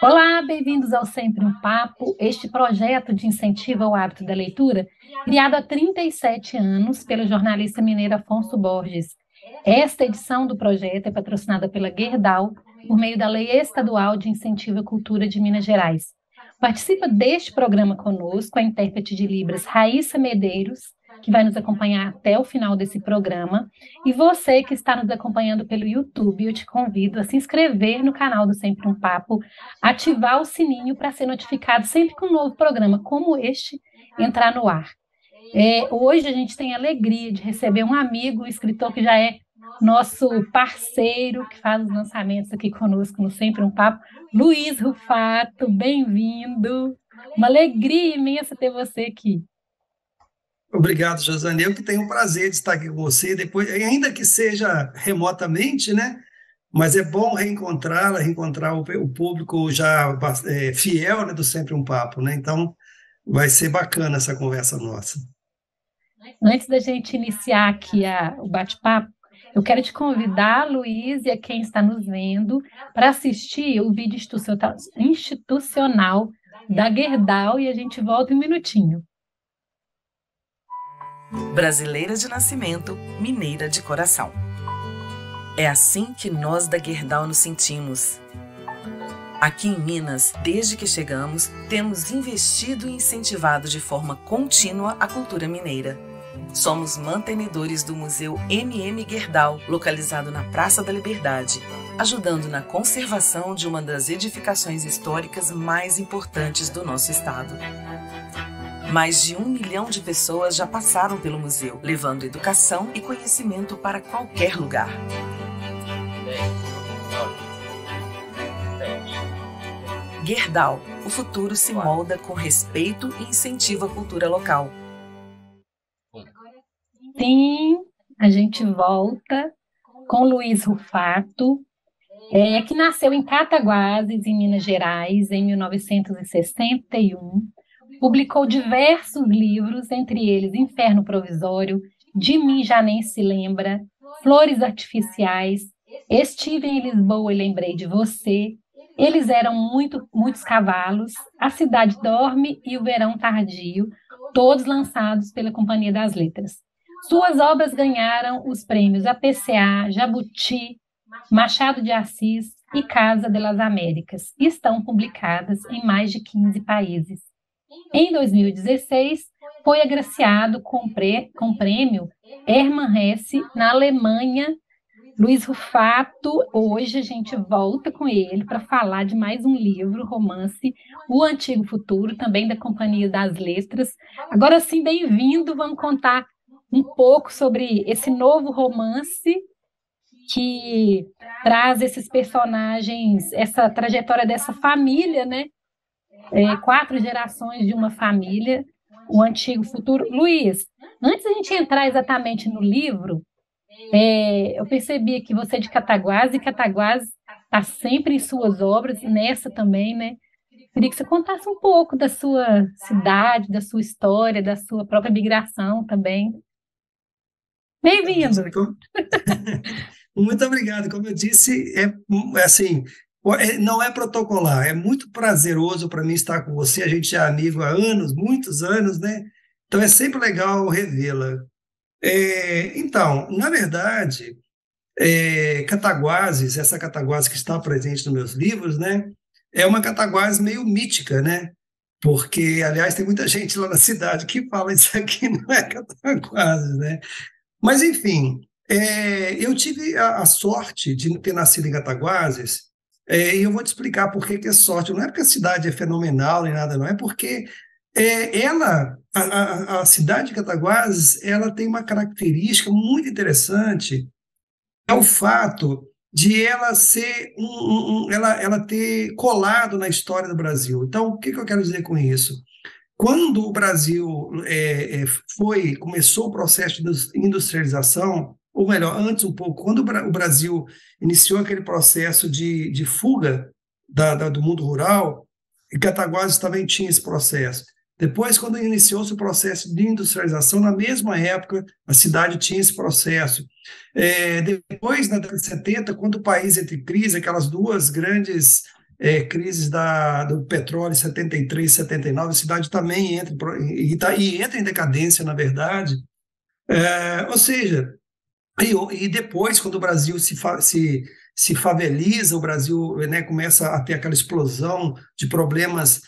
Olá, bem-vindos ao Sempre um Papo, este projeto de incentivo ao hábito da leitura, criado há 37 anos pelo jornalista mineiro Afonso Borges. Esta edição do projeto é patrocinada pela Gerdau, por meio da Lei Estadual de Incentivo à Cultura de Minas Gerais. Participa deste programa conosco a intérprete de Libras Raíssa Medeiros, que vai nos acompanhar até o final desse programa. E você que está nos acompanhando pelo YouTube, eu te convido a se inscrever no canal do Sempre um Papo, ativar o sininho para ser notificado sempre que um novo programa como este entrar no ar. Hoje a gente tem a alegria de receber um amigo, um escritor que já é nosso parceiro, que faz os lançamentos aqui conosco no Sempre um Papo, Luiz Rufato, bem-vindo. Uma alegria imensa ter você aqui. Obrigado, Josane. Eu que tenho o prazer de estar aqui com você, depois, ainda que seja remotamente, né? Mas é bom reencontrá-la, reencontrar o público já fiel, né, do Sempre um Papo, né? Então, vai ser bacana essa conversa nossa. Antes da gente iniciar aqui o bate-papo, eu quero te convidar, Luiz, e a quem está nos vendo, para assistir o vídeo institucional da Gerdau e a gente volta em um minutinho. Brasileira de nascimento, mineira de coração. É assim que nós da Gerdau nos sentimos. Aqui em Minas, desde que chegamos, temos investido e incentivado de forma contínua a cultura mineira. Somos mantenedores do Museu MM Gerdau, localizado na Praça da Liberdade, ajudando na conservação de uma das edificações históricas mais importantes do nosso estado. Mais de 1 milhão de pessoas já passaram pelo museu, levando educação e conhecimento para qualquer lugar. Gerdau, o futuro se molda com respeito e incentivo à cultura local. Sim, a gente volta com Luiz Rufato, que nasceu em Cataguases, em Minas Gerais, em 1961. Publicou diversos livros, entre eles Inferno Provisório, De Mim Já Nem Se Lembra, Flores Artificiais, Estive em Lisboa e Lembrei de Você, Eles Eram Muitos Cavalos, A Cidade Dorme e O Verão Tardio, todos lançados pela Companhia das Letras. Suas obras ganharam os prêmios APCA, Jabuti, Machado de Assis e Casa de las Américas, e estão publicadas em mais de 15 países. Em 2016, foi agraciado com o prêmio Hermann Hesse na Alemanha. Luiz Rufato, hoje a gente volta com ele para falar de mais um livro, romance, O Antigo Futuro, também da Companhia das Letras. Agora sim, bem-vindo, vamos contar um pouco sobre esse novo romance que traz esses personagens, essa trajetória dessa família, né? 4 gerações de uma família, o Antigo Futuro. Luiz, antes da gente entrar exatamente no livro, eu percebi que você é de Cataguases, e Cataguases está sempre em suas obras, nessa também, né? Queria que você contasse um pouco da sua cidade, da sua história, da sua própria migração também. Bem-vindo! Muito obrigado. Como eu disse, assim, não é protocolar, é muito prazeroso para mim estar com você. A gente é amigo há anos, muitos anos, né? Então é sempre legal revê-la. Então, na verdade, Cataguases, essa Cataguases que está presente nos meus livros, né? É uma Cataguases meio mítica, né? Porque, aliás, tem muita gente lá na cidade que fala isso aqui não é Cataguases, né? Mas, enfim, eu tive a sorte de ter nascido em Cataguases, e eu vou te explicar por que é sorte. Não é porque a cidade é fenomenal nem nada, não. É porque a cidade de Cataguases, ela tem uma característica muito interessante, é o fato de ela ser ela ter colado na história do Brasil. Então, o que eu quero dizer com isso? Quando o Brasil começou o processo de industrialização, ou melhor, antes um pouco, quando o Brasil iniciou aquele processo de fuga do mundo rural, e Cataguases também tinha esse processo. Depois, quando iniciou-se o processo de industrialização, na mesma época, a cidade tinha esse processo. Depois, na década de 70, quando o país entra em crise, aquelas duas grandes crises do petróleo em 73, 79, a cidade também entra, e entra em decadência, na verdade. Ou seja, e depois, quando o Brasil se faveliza, o Brasil, né, começa a ter aquela explosão de problemas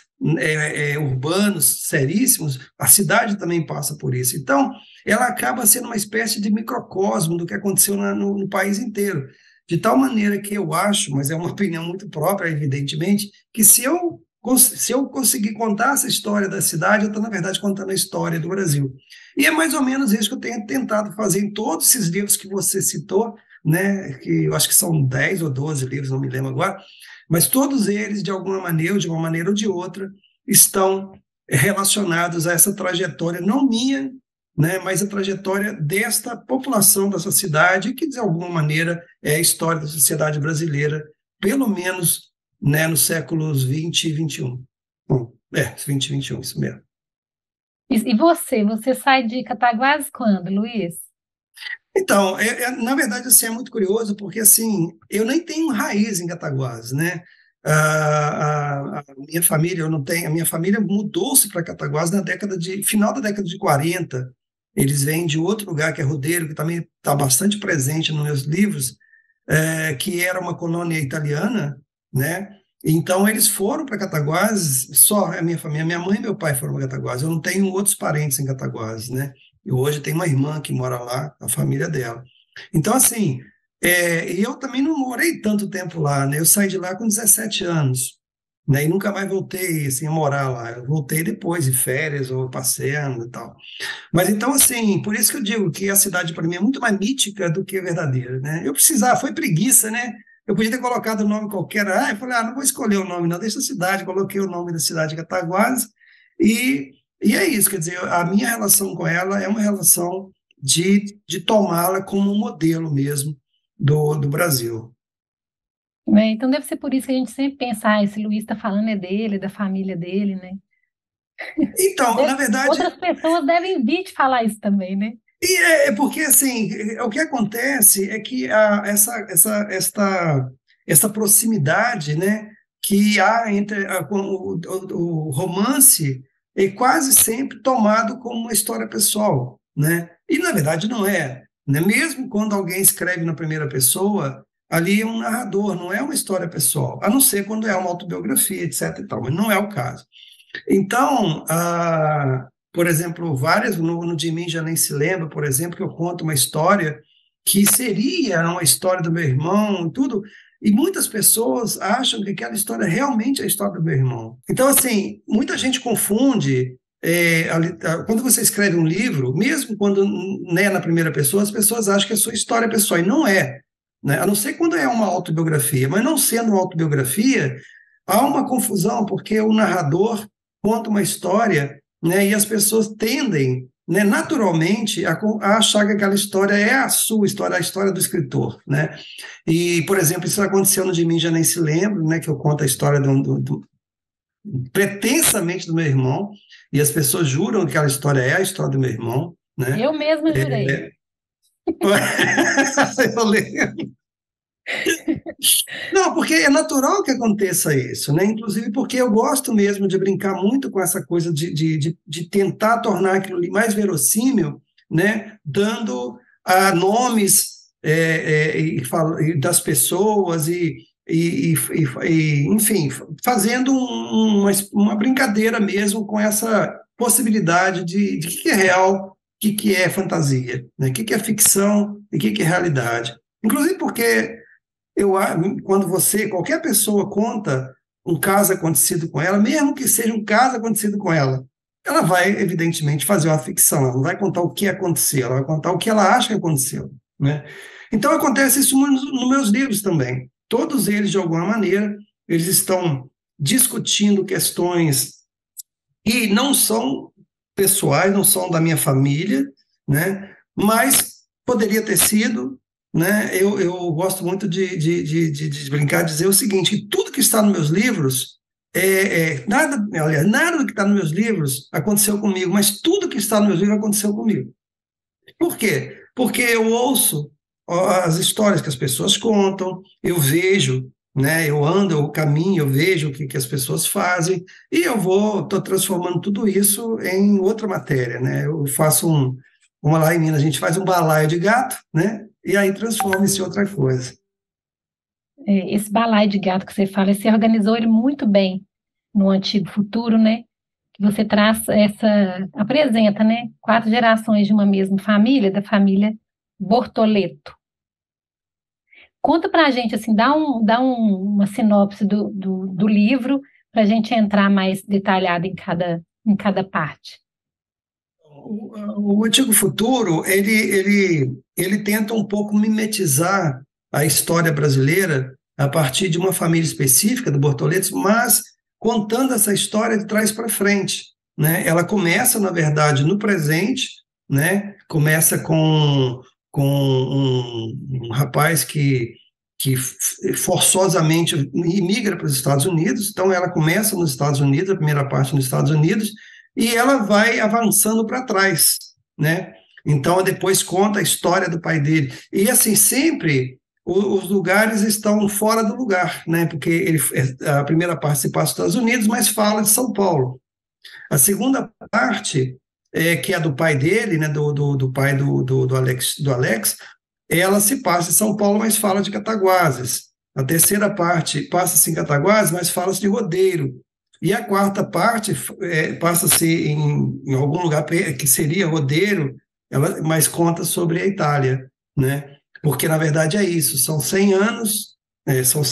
urbanos seríssimos, a cidade também passa por isso. Então, ela acaba sendo uma espécie de microcosmo do que aconteceu no país inteiro. De tal maneira que eu acho, mas é uma opinião muito própria, evidentemente, que se eu conseguir contar essa história da cidade, eu estou, na verdade, contando a história do Brasil. E é mais ou menos isso que eu tenho tentado fazer em todos esses livros que você citou, né, que eu acho que são 10 ou 12 livros, não me lembro agora, mas todos eles, de alguma maneira ou de outra, estão relacionados a essa trajetória, não minha, né, mas a trajetória desta população dessa cidade, que, de alguma maneira, é a história da sociedade brasileira, pelo menos, né, nos séculos 20 e 21. Bom, 20 e 21, isso mesmo. E você sai de Cataguases quando, Luiz? Então, na verdade, assim, é muito curioso, porque assim, eu nem tenho raiz em Cataguases, né? A minha família, eu não tenho, a minha família mudou-se para Cataguases final da década de 40. Eles vêm de outro lugar, que é Rodeiro, que também está bastante presente nos meus livros, que era uma colônia italiana, né? Então, eles foram para Cataguases, só a minha família, minha mãe e meu pai foram para Cataguases. Eu não tenho outros parentes em Cataguases, né? E hoje tem uma irmã que mora lá, a família dela. Então, assim, eu também não morei tanto tempo lá, né? Eu saí de lá com 17 anos, né? E nunca mais voltei, assim, a morar lá. Eu voltei depois, de férias ou passeando e tal. Mas, então, assim, por isso que eu digo que a cidade, para mim, é muito mais mítica do que verdadeira, né? Foi preguiça, né? Eu podia ter colocado o nome qualquer, eu falei, não vou escolher o nome, não, deixa a cidade, coloquei o nome da cidade de Cataguases, e é isso, quer dizer, a minha relação com ela é uma relação de tomá-la como um modelo mesmo do Brasil. Então deve ser por isso que a gente sempre pensa, esse Luiz está falando é dele, da família dele, né? Então, na verdade... Outras pessoas devem vir te falar isso também, né? E porque, assim, o que acontece é que essa proximidade, né, que há entre o romance é quase sempre tomado como uma história pessoal, né? E, na verdade, não é, né? Mesmo quando alguém escreve na primeira pessoa, ali é um narrador, não é uma história pessoal, a não ser quando é uma autobiografia, etc. e tal, mas não é o caso. Então, por exemplo, no De Mim Já Nem Se Lembra, por exemplo, que eu conto uma história que seria uma história do meu irmão e tudo, e muitas pessoas acham que aquela história realmente é a história do meu irmão. Então, assim, muita gente confunde, quando você escreve um livro, mesmo quando não é na primeira pessoa, as pessoas acham que é a sua história pessoal, e não é, né? A não ser quando é uma autobiografia, mas não sendo uma autobiografia, há uma confusão, porque o narrador conta uma história, né, e as pessoas tendem, né, naturalmente a achar que aquela história é a sua história, a história do escritor, né? E, por exemplo, isso aconteceu no De Mim Já Nem Se Lembra, né, que eu conto a história pretensamente do meu irmão, e as pessoas juram que aquela história é a história do meu irmão, né? Eu mesma jurei. Eu lembro. Não, porque é natural que aconteça isso, né? Inclusive porque eu gosto mesmo de brincar muito com essa coisa de tentar tornar aquilo ali mais verossímil, né? Dando nomes das pessoas enfim, fazendo uma brincadeira mesmo com essa possibilidade de que é real, que é fantasia, né? Que é ficção e que é realidade. Inclusive porque quando qualquer pessoa conta um caso acontecido com ela, mesmo que seja um caso acontecido com ela, ela vai, evidentemente, fazer uma ficção, ela não vai contar o que aconteceu, ela vai contar o que ela acha que aconteceu, né? Então, acontece isso nos meus livros também. Todos eles, de alguma maneira, eles estão discutindo questões que não são pessoais, não são da minha família, né? Mas poderia ter sido, né? Eu gosto muito de brincar, de dizer o seguinte, que tudo que está nos meus livros, nada do que está nos meus livros aconteceu comigo, mas tudo que está nos meus livros aconteceu comigo. Por quê? Porque eu ouço as histórias que as pessoas contam, eu vejo né? Eu ando, eu caminho, eu vejo o que as pessoas fazem, e estou transformando tudo isso em outra matéria, né? Eu faço uma lá em Minas, a gente faz um balaio de gato, né? E aí transforma isso em outra coisa. Esse balaio de gato que você fala, você organizou ele muito bem no Antigo Futuro, né? Que você traz apresenta, né? 4 gerações de uma mesma família, da família Bortoleto. Conta pra gente, assim, uma sinopse do livro, para a gente entrar mais detalhado em cada parte. O Antigo Futuro, ele tenta um pouco mimetizar a história brasileira a partir de uma família específica, do Bortoletos, mas contando essa história de trás para frente, né? Ela começa, na verdade, no presente, né? Começa com um rapaz que forçosamente imigra para os Estados Unidos, então ela começa nos Estados Unidos, a primeira parte nos Estados Unidos, e ela vai avançando para trás, né? Então, depois conta a história do pai dele. E, assim, sempre os lugares estão fora do lugar, né? Porque a primeira parte se passa nos Estados Unidos, mas fala de São Paulo. A segunda parte, que é do pai dele, né? Do pai do Alex, ela se passa em São Paulo, mas fala de Cataguases. A terceira parte passa-se em Cataguases, mas fala-se de Rodeiro. E a quarta parte passa-se em algum lugar que seria Rodeiro, mas conta sobre a Itália, né? Porque, na verdade, é isso, são 100 anos, são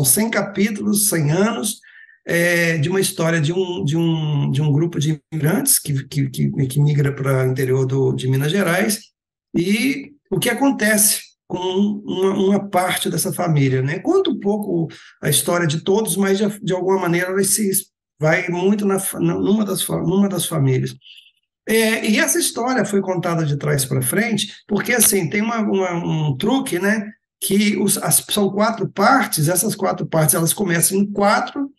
100 capítulos, 100 anos, de uma história de um grupo de imigrantes que migra para o interior de Minas Gerais, e o que acontece com uma parte dessa família, né? Conta um pouco a história de todos, mas de alguma maneira ela vai muito numa das famílias. E essa história foi contada de trás para frente, porque assim tem um truque, né? Que são 4 partes, essas 4 partes elas começam em 4,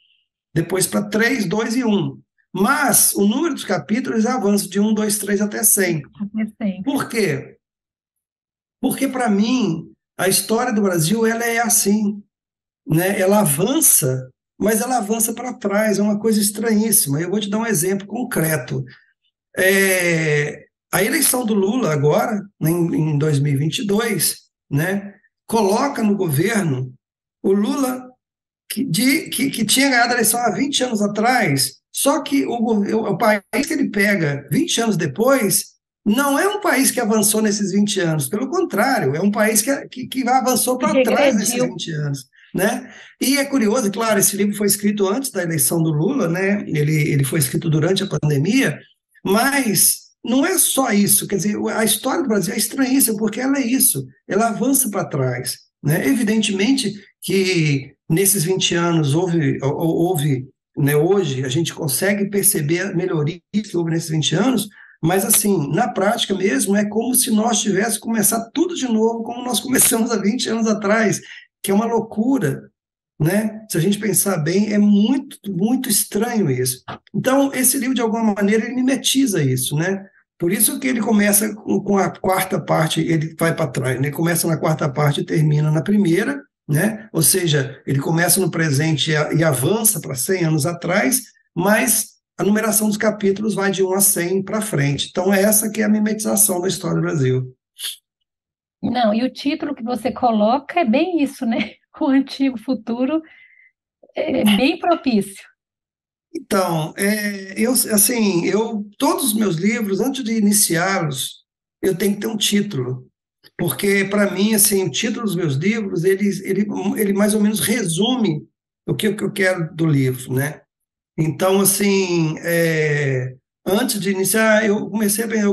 depois para 3, 2 e 1. Mas o número dos capítulos avança de 1, 2, 3 até 100. Por quê? Porque, para mim, a história do Brasil ela é assim, né? Ela avança, mas ela avança para trás, é uma coisa estranhíssima. Eu vou te dar um exemplo concreto. A eleição do Lula agora, né, em 2022, né, coloca no governo o Lula que tinha ganhado a eleição há 20 anos atrás, só que o país que ele pega 20 anos depois não é um país que avançou nesses 20 anos, pelo contrário, é um país que avançou para trás nesses 20 anos. Né? E é curioso, claro, esse livro foi escrito antes da eleição do Lula, né? Ele foi escrito durante a pandemia, mas não é só isso, quer dizer, a história do Brasil é estranhíssima, porque ela é isso, ela avança para trás. Né? Evidentemente que nesses 20 anos houve né, hoje a gente consegue perceber a melhoria que houve nesses 20 anos, mas, assim, na prática mesmo, é como se nós tivéssemos começado tudo de novo, como nós começamos há 20 anos atrás, que é uma loucura, né? Se a gente pensar bem, é muito, muito estranho isso. Então, esse livro, de alguma maneira, ele mimetiza isso, né? Por isso que ele começa com a quarta parte, ele vai para trás, né? Começa na quarta parte e termina na primeira, né? Ou seja, ele começa no presente e avança para 100 anos atrás, mas a numeração dos capítulos vai de 1 a 100 para frente. Então, essa que é a mimetização da história do Brasil. Não, e o título que você coloca é bem isso, né? O Antigo Futuro é bem propício. Então, todos os meus livros, antes de iniciá-los, eu tenho que ter um título, porque, para mim, assim, o título dos meus livros, ele mais ou menos resume o que eu quero do livro, né? Então, assim, antes de iniciar,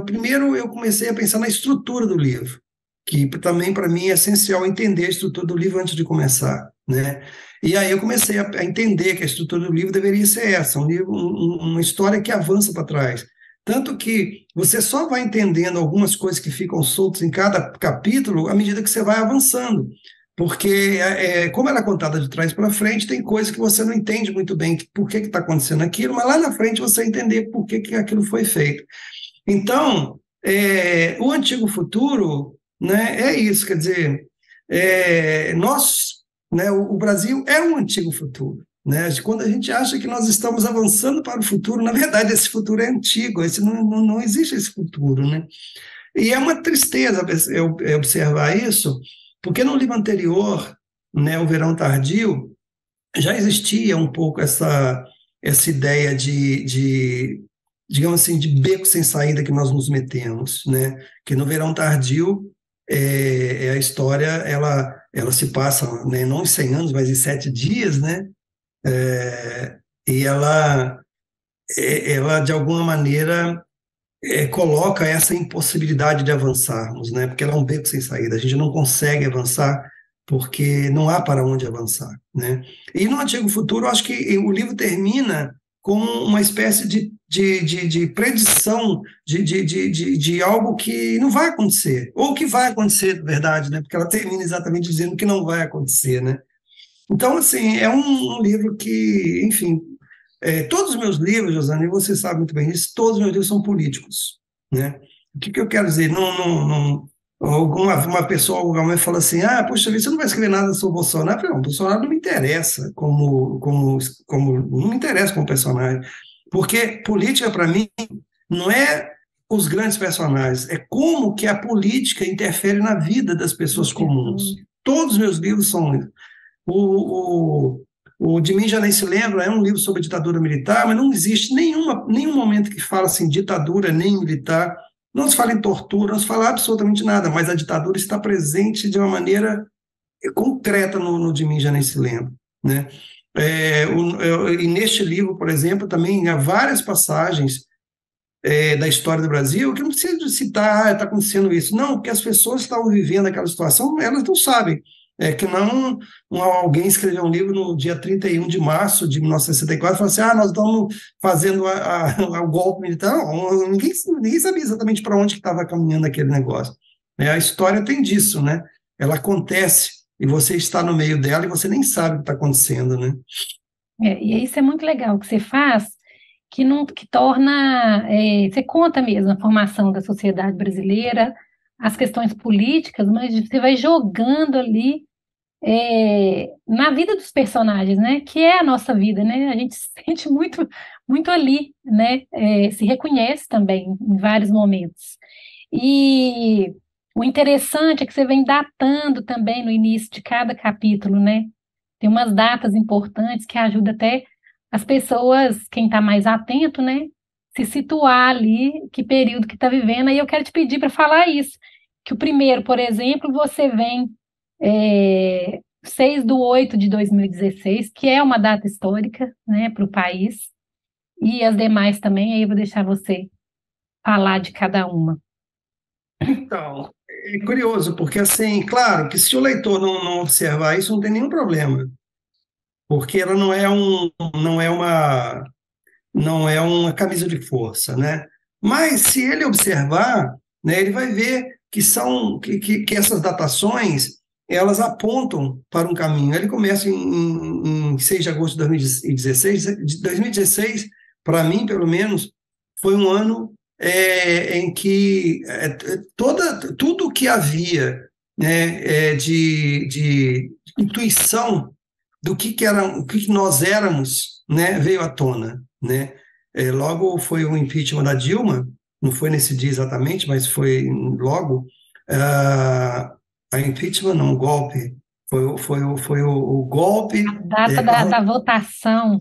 primeiro eu comecei a pensar na estrutura do livro, que também para mim é essencial entender a estrutura do livro antes de começar, né? E aí eu comecei a entender que a estrutura do livro deveria ser essa, uma história que avança para trás. Tanto que você só vai entendendo algumas coisas que ficam soltas em cada capítulo à medida que você vai avançando. Porque, como ela é contada de trás para frente, tem coisas que você não entende muito bem por que está acontecendo aquilo, mas lá na frente você vai entender por que aquilo foi feito. Então, o Antigo Futuro, né, é isso, quer dizer, nós né? O Brasil é um antigo futuro, né? Quando a gente acha que nós estamos avançando para o futuro, na verdade, esse futuro é antigo, não existe esse futuro, né? E é uma tristeza eu observar isso, porque no livro anterior, né, O Verão Tardio, já existia um pouco essa ideia digamos assim, de beco sem saída que nós nos metemos, né? Que no Verão Tardio, a história, ela se passa, né, não em 100 anos, mas em 7 dias, né? E ela, de alguma maneira, coloca essa impossibilidade de avançarmos, né? Porque ela é um beco sem saída. A gente não consegue avançar porque não há para onde avançar, né? E no Antigo Futuro, eu acho que o livro termina com uma espécie de predição de algo que não vai acontecer, ou que vai acontecer, de verdade, né? Porque ela termina exatamente dizendo que não vai acontecer, né? Então, assim, é um livro que, enfim, todos os meus livros, Josane, e você sabe muito bem disso, todos os meus livros são políticos, né? O que eu quero dizer? Uma pessoa alguma vez fala assim, poxa vida, você não vai escrever nada sobre o Bolsonaro? Eu falei, não, o Bolsonaro não me interessa não me interessa como personagem, porque política, para mim, não é os grandes personagens, é como que a política interfere na vida das pessoas comuns. Todos os meus livros são isso. O De Mim Já Nem Se Lembra é um livro sobre a ditadura militar, mas não existe nenhum momento que fala assim, ditadura nem militar, não se fala em tortura, não se fala absolutamente nada, mas a ditadura está presente de uma maneira concreta no De Mim Já Nem Se Lembra, né? E neste livro, por exemplo, também há várias passagens da história do Brasil que não precisa de citar, está acontecendo isso. Não, porque as pessoas que estavam vivendo aquela situação, elas não sabem. Que não alguém escreveu um livro no dia 31 de março de 1964 e falou assim, nós estamos fazendo o golpe militar. Não, ninguém sabia exatamente para onde que estava caminhando aquele negócio. A história tem disso, né? Ela acontece e você está no meio dela e você nem sabe o que está acontecendo, né? E isso é muito legal o que você faz, que torna, você conta mesmo a formação da sociedade brasileira, as questões políticas, mas você vai jogando ali na vida dos personagens, né? Que é a nossa vida, né? A gente se sente muito, muito ali, né? Se reconhece também em vários momentos. E o interessante é que você vem datando também no início de cada capítulo, né? Tem umas datas importantes que ajudam até as pessoas, quem está mais atento, né? Se situar ali, que período que está vivendo. Aí eu quero te pedir para falar isso. Que o primeiro, por exemplo, você vem 6/8/2016, que é uma data histórica, né, para o país, e as demais também, aí eu vou deixar você falar de cada uma. Então, é curioso, porque assim, claro que se o leitor não observar isso, não tem nenhum problema, porque ela não é uma camisa de força, né? Mas se ele observar, né, ele vai ver que essas datações elas apontam para um caminho. Ele começa em 6 de agosto de 2016. 2016, para mim, pelo menos, foi um ano em que tudo que havia, né, de intuição do que nós éramos, né, veio à tona, né? Logo foi o impeachment da Dilma, não foi nesse dia exatamente, mas foi logo. A impeachment, não, o golpe. Foi o golpe. A data da votação.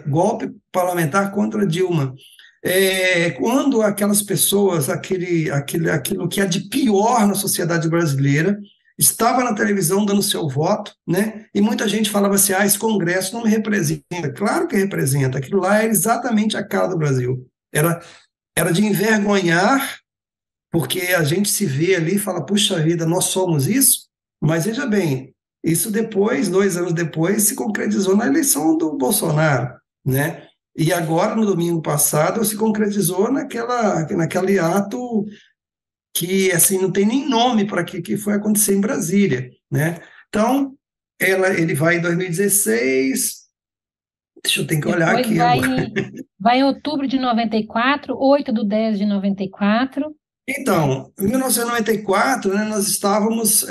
Golpe parlamentar contra Dilma. Quando aquelas pessoas, aquilo que há de pior na sociedade brasileira, estava na televisão dando seu voto, né? E muita gente falava assim, esse Congresso não me representa. Claro que representa, aquilo lá era exatamente a cara do Brasil. Era de envergonhar, porque a gente se vê ali e fala, puxa vida, nós somos isso? Mas veja bem, isso depois, 2 anos depois, se concretizou na eleição do Bolsonaro, né? E agora, no domingo passado, se concretizou naquele ato que assim não tem nem nome para que foi acontecer em Brasília, né? Então, ele vai em 2016, deixa eu ter que olhar aqui agora. Vai em outubro de 94, 8/10/94. Então, em 1994, né, nós estávamos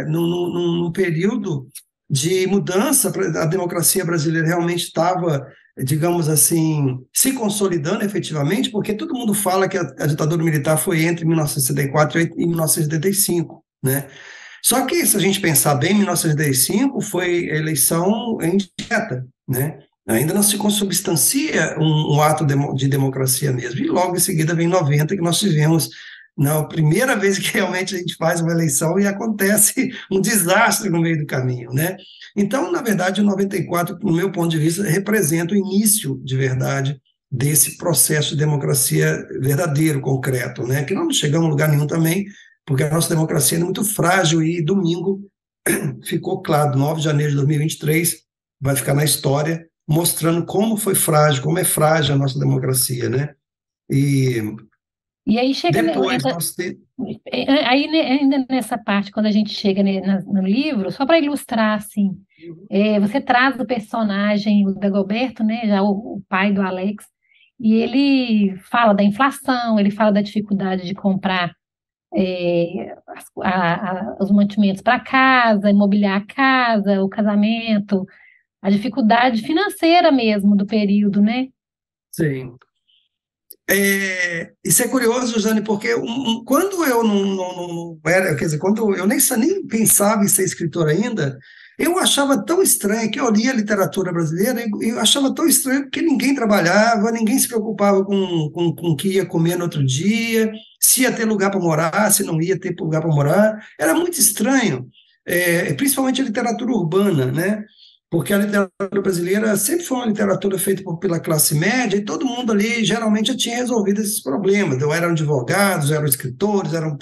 num período de mudança. A democracia brasileira realmente estava, digamos assim, se consolidando efetivamente, porque todo mundo fala que a ditadura militar foi entre 1964 e 1975, né? Só que, se a gente pensar bem, 1985 foi eleição indireta, né? Ainda não se consubstancia um ato de democracia mesmo. E logo em seguida vem 90, que nós tivemos na primeira vez que realmente a gente faz uma eleição e acontece um desastre no meio do caminho, né? Então, na verdade, o 94, no meu ponto de vista, representa o início de verdade desse processo de democracia verdadeiro, concreto, né? Que nós não chegamos a lugar nenhum também, porque a nossa democracia é muito frágil e domingo ficou claro, 9 de janeiro de 2023, vai ficar na história, mostrando como foi frágil, como é frágil a nossa democracia, né? E E aí chega, depois nós temos... aí ainda nessa parte, quando a gente chega no livro, só para ilustrar, assim, você traz o personagem, o Dagoberto, né, já o pai do Alex, e ele fala da inflação, ele fala da dificuldade de comprar os mantimentos para casa, imobiliar a casa, o casamento, a dificuldade financeira mesmo do período, né? Sim. Isso é curioso, Jane, porque quando eu não era, quer dizer, quando eu nem pensava em ser escritor ainda, eu achava tão estranho que eu lia literatura brasileira e eu achava tão estranho porque ninguém trabalhava, ninguém se preocupava com o que ia comer no outro dia, se ia ter lugar para morar, se não ia ter lugar para morar. Era muito estranho, principalmente a literatura urbana, né? Porque a literatura brasileira sempre foi uma literatura feita pela classe média e todo mundo ali geralmente já tinha resolvido esses problemas. Então, eram advogados, eram escritores, eram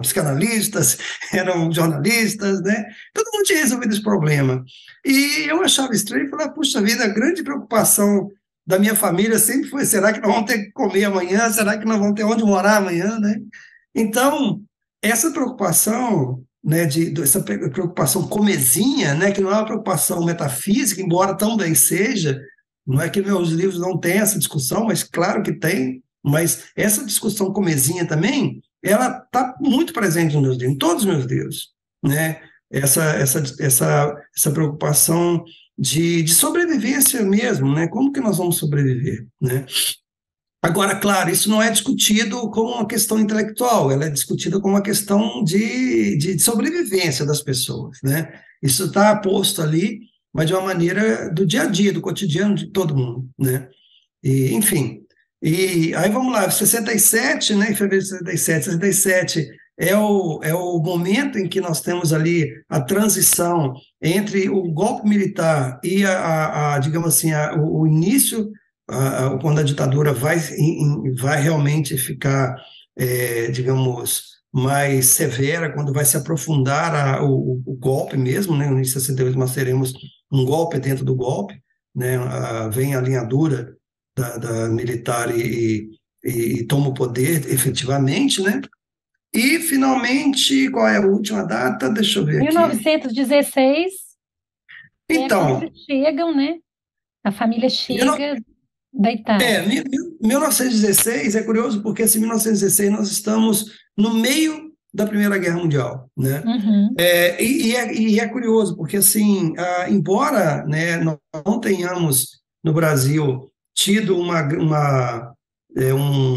psicanalistas, eram jornalistas, né? Todo mundo tinha resolvido esse problema. E eu achava estranho e falava, puxa vida, a grande preocupação da minha família sempre foi, será que nós vamos ter que comer amanhã? Será que nós vamos ter onde morar amanhã, né? Então, essa preocupação, né, essa preocupação comezinha, né, que não é uma preocupação metafísica, embora também seja, não é que meus livros não tenham essa discussão, mas claro que tem, mas essa discussão comezinha também, ela está muito presente nos meus livros, em todos os meus livros, né, essa preocupação de sobrevivência mesmo, né, como que nós vamos sobreviver, né? Agora, claro, isso não é discutido como uma questão intelectual, ela é discutida como uma questão de sobrevivência das pessoas, né? Isso está posto ali, mas de uma maneira do dia a dia, do cotidiano de todo mundo, né? E, enfim, e aí vamos lá, 67, né, em fevereiro de 67 é o momento em que nós temos ali a transição entre o golpe militar e digamos assim, o início, quando a ditadura vai realmente ficar, digamos, mais severa, quando vai se aprofundar o golpe mesmo, né? No início de 68 nós teremos um golpe dentro do golpe, né? Vem a linha dura da militar e toma o poder efetivamente, né? E, finalmente, qual é a última data? Deixa eu ver aqui. 1916, Então, quando eles chegam, né? A família chega da Itália. 1916 é curioso porque assim, em 1916 nós estamos no meio da Primeira Guerra Mundial, né? Uhum. E é curioso porque assim, embora, né, nós não tenhamos no Brasil tido um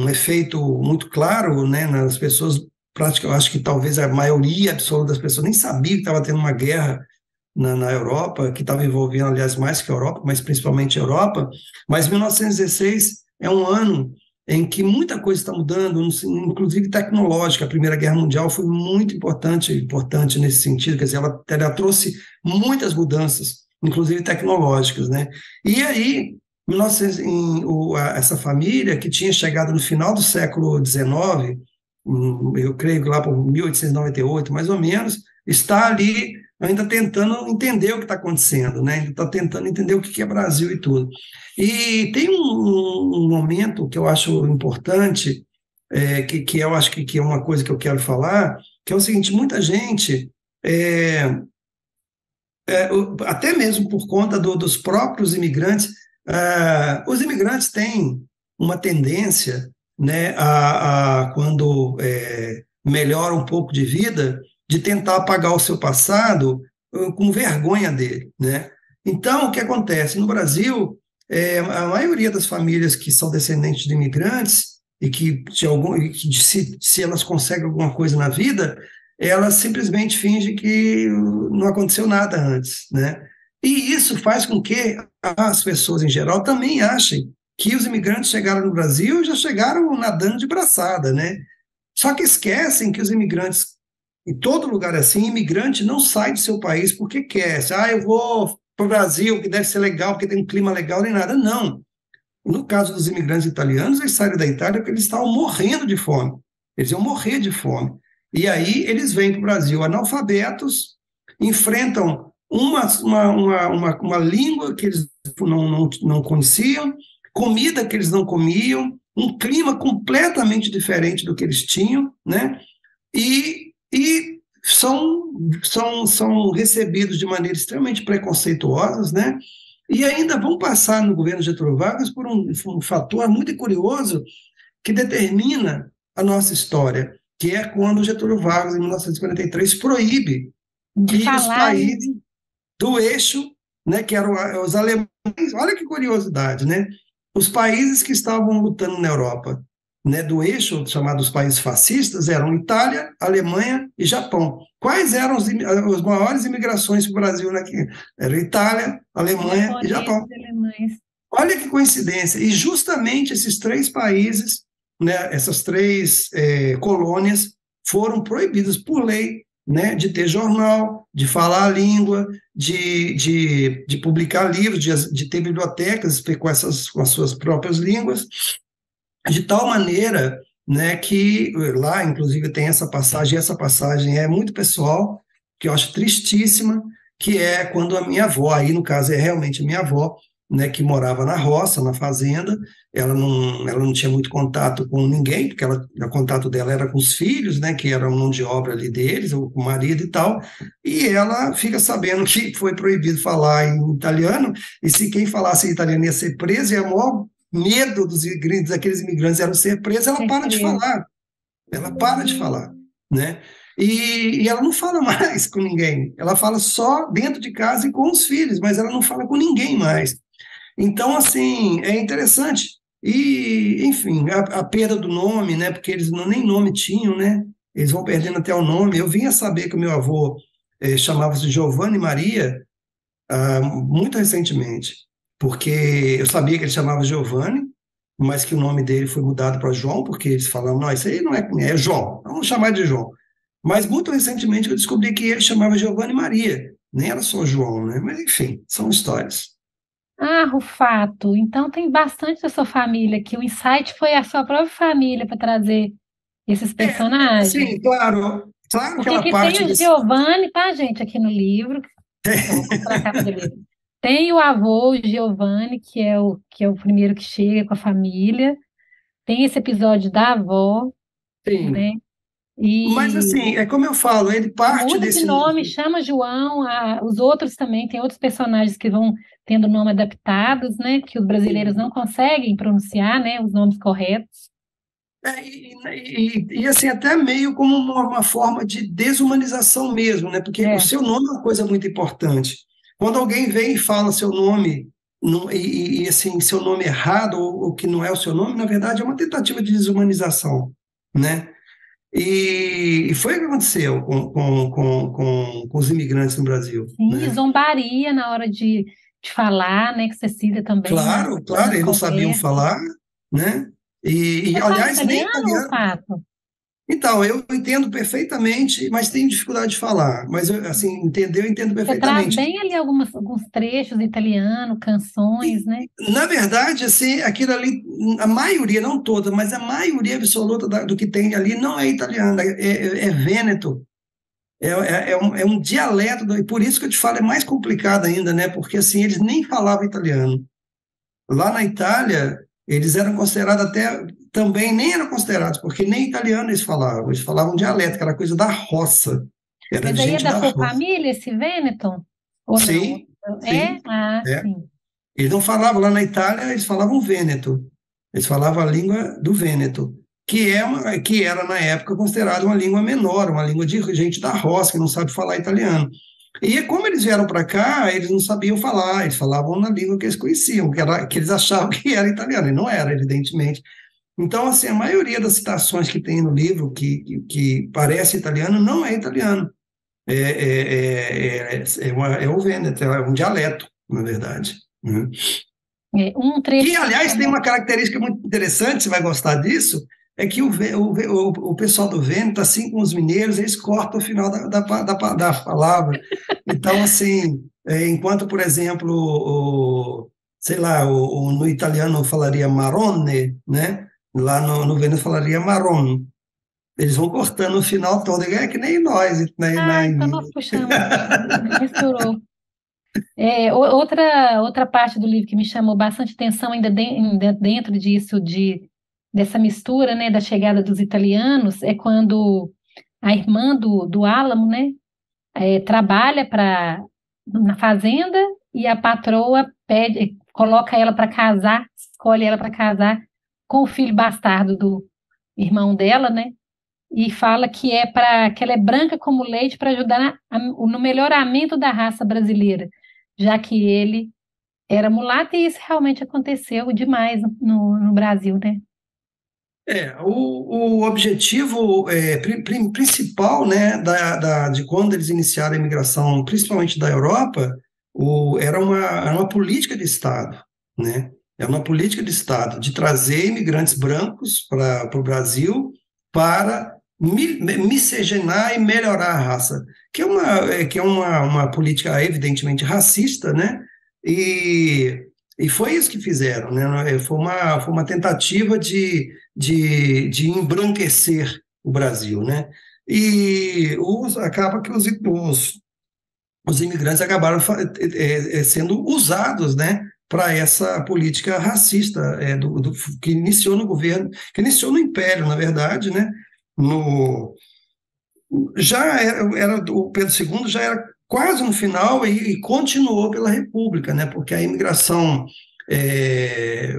efeito muito claro, né, nas pessoas, prática, eu acho que talvez a maioria absoluta das pessoas nem sabia que estava tendo uma guerra na Europa, que estava envolvendo, aliás, mais que a Europa, mas principalmente a Europa, mas 1916 é um ano em que muita coisa está mudando, inclusive tecnológica. A Primeira Guerra Mundial foi muito importante nesse sentido, quer dizer, ela trouxe muitas mudanças, inclusive tecnológicas, né? E aí, essa família que tinha chegado no final do século XIX, eu creio que lá por 1898, mais ou menos, está ali ainda tentando entender o que está acontecendo, né? Ainda está tentando entender o que é Brasil e tudo. E tem um momento que eu acho importante, que eu acho que é uma coisa que eu quero falar, que é o seguinte: muita gente, até mesmo por conta dos próprios imigrantes, os imigrantes têm uma tendência, né, quando melhora um pouco de vida, de tentar apagar o seu passado com vergonha dele, né? Então, o que acontece? No Brasil, a maioria das famílias que são descendentes de imigrantes e que, se elas conseguem alguma coisa na vida, elas simplesmente fingem que não aconteceu nada antes, né? E isso faz com que as pessoas, em geral, também achem que os imigrantes chegaram no Brasil e já chegaram nadando de braçada, né? Só que esquecem que os imigrantes, em todo lugar é assim, imigrante não sai do seu país porque quer. Eu vou para o Brasil, que deve ser legal, porque tem um clima legal, nem nada. Não. No caso dos imigrantes italianos, eles saíram da Itália porque eles estavam morrendo de fome. Eles iam morrer de fome. E aí eles vêm para o Brasil analfabetos, enfrentam uma língua que eles não conheciam, comida que eles não comiam, um clima completamente diferente do que eles tinham, né? E são recebidos de maneira extremamente preconceituosa, né? E ainda vão passar no governo Getúlio Vargas por um fator muito curioso que determina a nossa história, que é quando Getúlio Vargas, em 1943, proíbe que os países do eixo, né, que eram os alemães, olha que curiosidade, né? Os países que estavam lutando na Europa, né, do eixo, chamados países fascistas, eram Itália, Alemanha e Japão. Quais eram as maiores imigrações para o Brasil? Era Itália, Alemanha e Japão. Olha que coincidência. E justamente esses três países, né, essas três colônias, foram proibidas por lei, né, de ter jornal, de falar a língua, de publicar livros, de ter bibliotecas com as suas próprias línguas, de tal maneira, né, que lá, inclusive, tem essa passagem, e essa passagem é muito pessoal, que eu acho tristíssima, que é quando a minha avó, aí no caso é realmente a minha avó, né, que morava na roça, na fazenda, ela não tinha muito contato com ninguém, porque o contato dela era com os filhos, né, que eram mão de obra ali deles, ou com o marido e tal, e ela fica sabendo que foi proibido falar em italiano, e se quem falasse em italiano ia ser preso, e a maior medo daqueles imigrantes era ser preso, ela para de falar. Ela para de falar, né? E ela não fala mais com ninguém. Ela fala só dentro de casa e com os filhos, mas ela não fala com ninguém mais. Então, assim, é interessante. E, enfim, a perda do nome, né? Porque eles nem nome tinham, né? Eles vão perdendo até o nome. Eu vim a saber que o meu avô chamava-se Giovanni Maria muito recentemente, porque eu sabia que ele chamava Giovanni, mas que o nome dele foi mudado para João, porque eles falavam, não, isso aí não é João, vamos chamar de João. Mas muito recentemente eu descobri que ele chamava Giovanni Maria, nem era só João, né? Mas enfim, são histórias. Rufato, então tem bastante da sua família aqui. O insight foi a sua própria família para trazer esses personagens. Sim, claro Porque aquela aqui parte tem o Giovanni, tá, gente, aqui no livro. Eu vou mostrar a capa do livro. Tem o avô, o Giovanni, que é o primeiro que chega com a família. Tem esse episódio da avó, Sim. né? Mas assim, é como eu falo, ele parte muda desse de nome, chama João, os outros também, tem outros personagens que vão tendo nome adaptados, né? Que os brasileiros não conseguem pronunciar, né? Os nomes corretos. E assim, até meio como uma forma de desumanização mesmo, né? Porque o seu nome é uma coisa muito importante. Quando alguém vem e fala seu nome, assim, seu nome errado, ou que não é o seu nome, na verdade é uma tentativa de desumanização, né? E foi o que aconteceu com os imigrantes no Brasil. Sim, né? zombaria na hora de falar, né? Que Cecília também. Claro, eles não sabiam falar, né? E aliás, fala nem italiano, italiano. Pato? Então, eu entendo perfeitamente, mas tenho dificuldade de falar. Mas, assim, entender, eu entendo Você traz perfeitamente. bem ali alguns trechos italiano, canções, né? Na verdade, assim, aquilo ali, a maioria, não toda, mas a maioria absoluta do que tem ali não é italiano, é vêneto. É um dialeto, e por isso que eu te falo, é mais complicado ainda, né? Porque, assim, eles nem falavam italiano. Lá na Itália, eles eram considerados também nem eram considerados, porque nem italiano eles falavam dialeto, que era coisa da roça. Era Mas aí é gente da da sua roça. família esse Vêneto? Ou Sim, não? sim. É? É. Sim. Eles não falavam lá na Itália, eles falavam Vêneto. Eles falavam a língua do Vêneto, que era, na época, considerada uma língua menor, uma língua de gente da roça, que não sabe falar italiano. E como eles vieram para cá, eles não sabiam falar, eles falavam na língua que eles conheciam, que eles achavam que era italiano, e não era, evidentemente. Então, assim, a maioria das citações que tem no livro, que parece italiano, não é italiano. É o Vêneto, é um dialeto, na verdade, né? Um Que, trecho que me aliás, tem chamou. uma característica muito interessante, você vai gostar disso, é que o pessoal do Vêneto, assim como os mineiros, eles cortam o final da palavra. Então, assim, enquanto, por exemplo, sei lá, no italiano falaria marrone, né? Lá no Vêneto falaria marron. Eles vão cortando o final todo, é que nem nós, né, Ah, então nós puxamos, misturou. Outra parte do livro que me chamou bastante atenção, ainda dentro disso, dessa mistura, né, da chegada dos italianos, é quando a irmã do Álamo, né, trabalha na fazenda e a patroa coloca ela para casar, escolhe ela para casar com o filho bastardo do irmão dela, né, e fala que ela é branca como leite para ajudar no melhoramento da raça brasileira, já que ele era mulato e isso realmente aconteceu demais no Brasil, né? O objetivo principal, né, de quando eles iniciaram a imigração, principalmente da Europa, era uma política de Estado, né? Era uma política de Estado de trazer imigrantes brancos para o Brasil para miscigenar e melhorar a raça, que é uma política evidentemente racista, né? E foi isso que fizeram, né? Foi uma tentativa de embranquecer o Brasil, né? E acaba que os imigrantes acabaram sendo usados, né, para essa política racista que iniciou no governo, que iniciou no Império, na verdade, né? No, já o Pedro II já era quase no final e continuou pela República, né? Porque a imigração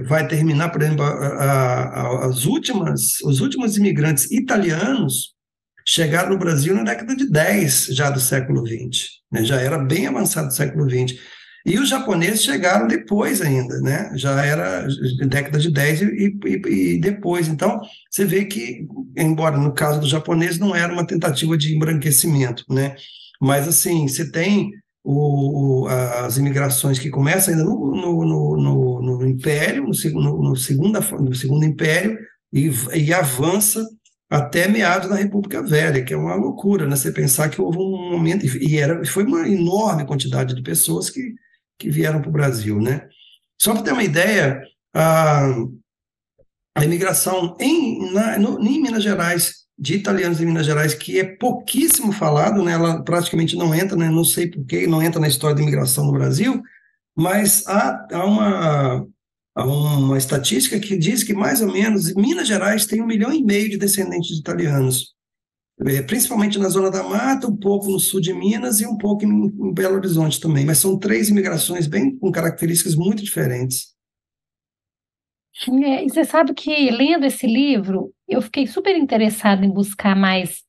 vai terminar, por exemplo, os últimos imigrantes italianos chegaram no Brasil na década de 10 já do século XX, né? Já era bem avançado do século XX. E os japoneses chegaram depois ainda, né? Já era década de 10 e depois. Então, você vê que, embora no caso dos japoneses não era uma tentativa de embranquecimento, né? Mas, assim, você tem as imigrações que começam ainda no Império, no segundo Império, e avança até meados da República Velha, que é uma loucura, né? Você pensar que houve um momento, foi uma enorme quantidade de pessoas que vieram para o Brasil, né? Só para ter uma ideia, a imigração em Minas Gerais, de italianos em Minas Gerais, que é pouquíssimo falado, né? Ela praticamente não entra, né? Não sei por que não entra na história da imigração no Brasil, mas há uma estatística que diz que mais ou menos Minas Gerais tem 1,5 milhão de descendentes de italianos, principalmente na Zona da Mata, um pouco no sul de Minas e um pouco em Belo Horizonte também, mas são 3 imigrações bem com características muito diferentes. E você sabe que, lendo esse livro, eu fiquei super interessada em buscar mais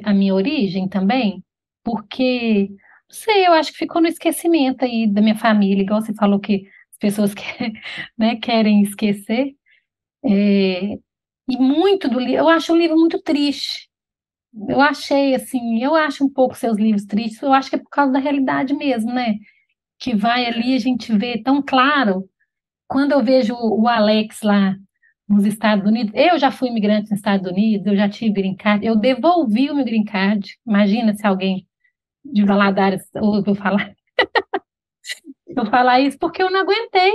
a minha origem também, porque, não sei, eu acho que ficou no esquecimento aí da minha família, igual você falou que as pessoas né, querem esquecer. E muito do livro, eu acho o livro muito triste. Eu achei, assim, eu acho um pouco seus livros tristes, eu acho que é por causa da realidade mesmo, né? Que vai ali, a gente vê tão claro. Quando eu vejo o Alex lá nos Estados Unidos, eu já fui imigrante nos Estados Unidos, eu já tive green card, eu devolvi o meu green card. Imagina se alguém de Valadares ouviu eu falar isso, porque eu não aguentei,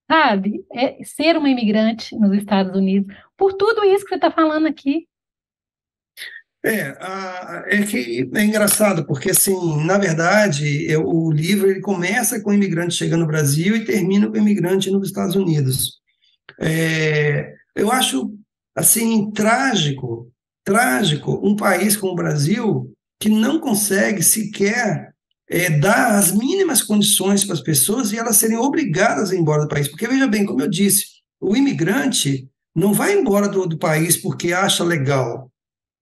sabe? Ser uma imigrante nos Estados Unidos, por tudo isso que você está falando aqui. É que é engraçado, porque, assim, na verdade, o livro ele começa com o imigrante chegando no Brasil e termina com o imigrante nos Estados Unidos. Eu acho, assim, trágico um país como o Brasil que não consegue sequer dar as mínimas condições para as pessoas e elas serem obrigadas a ir embora do país. Porque, veja bem, como eu disse, o imigrante não vai embora do país porque acha legal,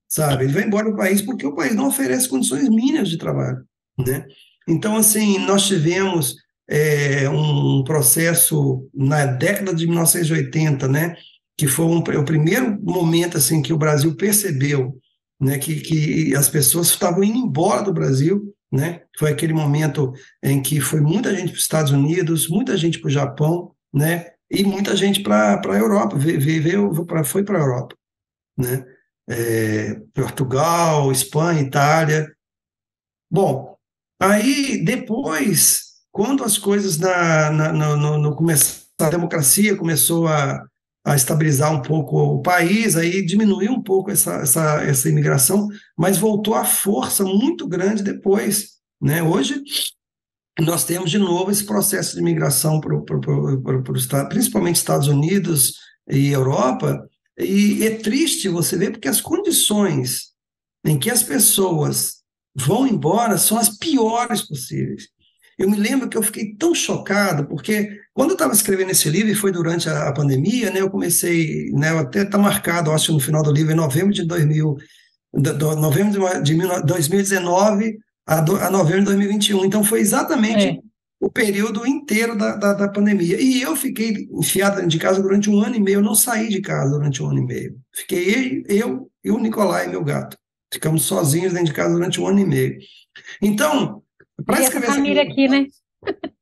sabe? Ele vai embora do país porque o país não oferece condições mínimas de trabalho, né? Então, assim, nós tivemos um processo na década de 1980, né? Que foi o primeiro momento assim que o Brasil percebeu, né, que as pessoas estavam indo embora do Brasil, né? Foi aquele momento em que foi muita gente para os Estados Unidos, muita gente para o Japão, né? E muita gente para a Europa, foi para a Europa, né? Portugal, Espanha, Itália. Bom, aí depois, quando as coisas a democracia começou a estabilizar um pouco o país, aí diminuiu um pouco essa imigração, mas voltou à força muito grande depois, né? Hoje nós temos de novo esse processo de imigração principalmente Estados Unidos e Europa, e é triste você ver porque as condições em que as pessoas vão embora são as piores possíveis. Eu me lembro que eu fiquei tão chocado, porque quando eu estava escrevendo esse livro, e foi durante a pandemia, né, eu comecei, né, até está marcado, acho, no final do livro, em novembro de 2019 a novembro de 2021. Então, foi exatamente o período inteiro da pandemia. E eu fiquei enfiado dentro de casa durante 1 ano e meio, eu não saí de casa durante 1 ano e meio. Fiquei eu e o Nicolai, meu gato. Ficamos sozinhos dentro de casa durante 1 ano e meio. Então, para escrever essa família aqui, né?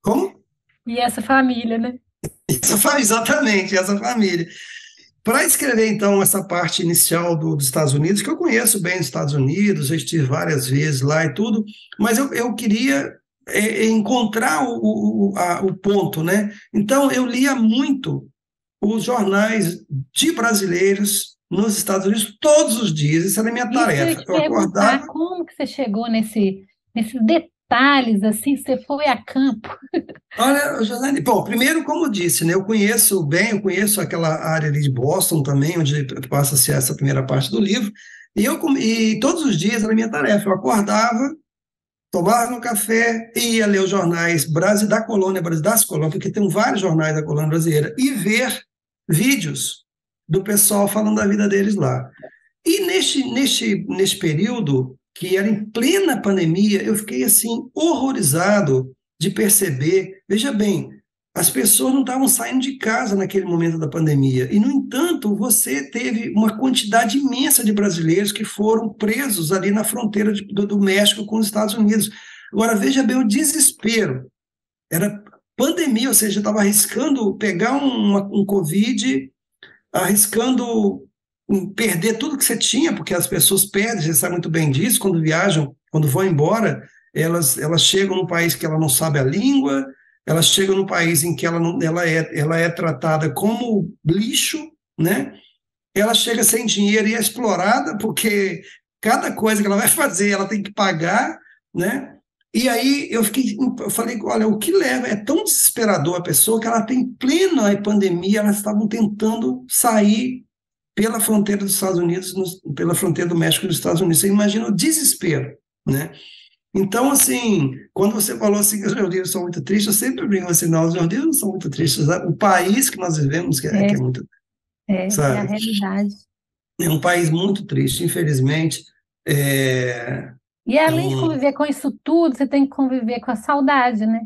Como? E essa família, né? Exatamente, essa família. Para escrever, então, essa parte inicial dos Estados Unidos, que eu conheço bem os Estados Unidos, eu estive várias vezes lá e tudo, mas eu queria encontrar o ponto, né? Então, eu lia muito os jornais de brasileiros nos Estados Unidos todos os dias, isso era a minha tarefa. Eu acordava... Como que você chegou nesses detalhes, assim, você foi a campo? Olha, Josane, bom, primeiro, como eu disse, né, eu conheço aquela área ali de Boston também, onde passa a ser essa primeira parte do livro, e todos os dias era a minha tarefa, eu acordava, tomava um café, ia ler os jornais das colônias, porque tem vários jornais da colônia brasileira, e ver vídeos do pessoal falando da vida deles lá. E neste período, que era em plena pandemia, eu fiquei assim horrorizado de perceber, veja bem, as pessoas não estavam saindo de casa naquele momento da pandemia, e no entanto você teve uma quantidade imensa de brasileiros que foram presos ali na fronteira do México com os Estados Unidos. Agora veja bem o desespero, era pandemia, ou seja, estava arriscando pegar um Covid, arriscando perder tudo que você tinha, porque as pessoas perdem, você sabe muito bem disso, quando viajam, quando vão embora, elas chegam num país que ela não sabe a língua, elas chegam num país em que ela é tratada como lixo, né? Ela chega sem dinheiro e é explorada, porque cada coisa que ela vai fazer, ela tem que pagar, né? E aí eu falei, olha, o que leva, é tão desesperador a pessoa que ela tem plena pandemia, elas estavam tentando sair pela fronteira dos Estados Unidos, pela fronteira do México e dos Estados Unidos. Você imagina o desespero, né? Então, assim, quando você falou assim que os meus livros são muito tristes, eu sempre brinco assim, não, os meus livros não são muito tristes, o país que nós vivemos que é muito triste, sabe? É a realidade. É um país muito triste, infelizmente. E além de conviver com isso tudo, você tem que conviver com a saudade, né?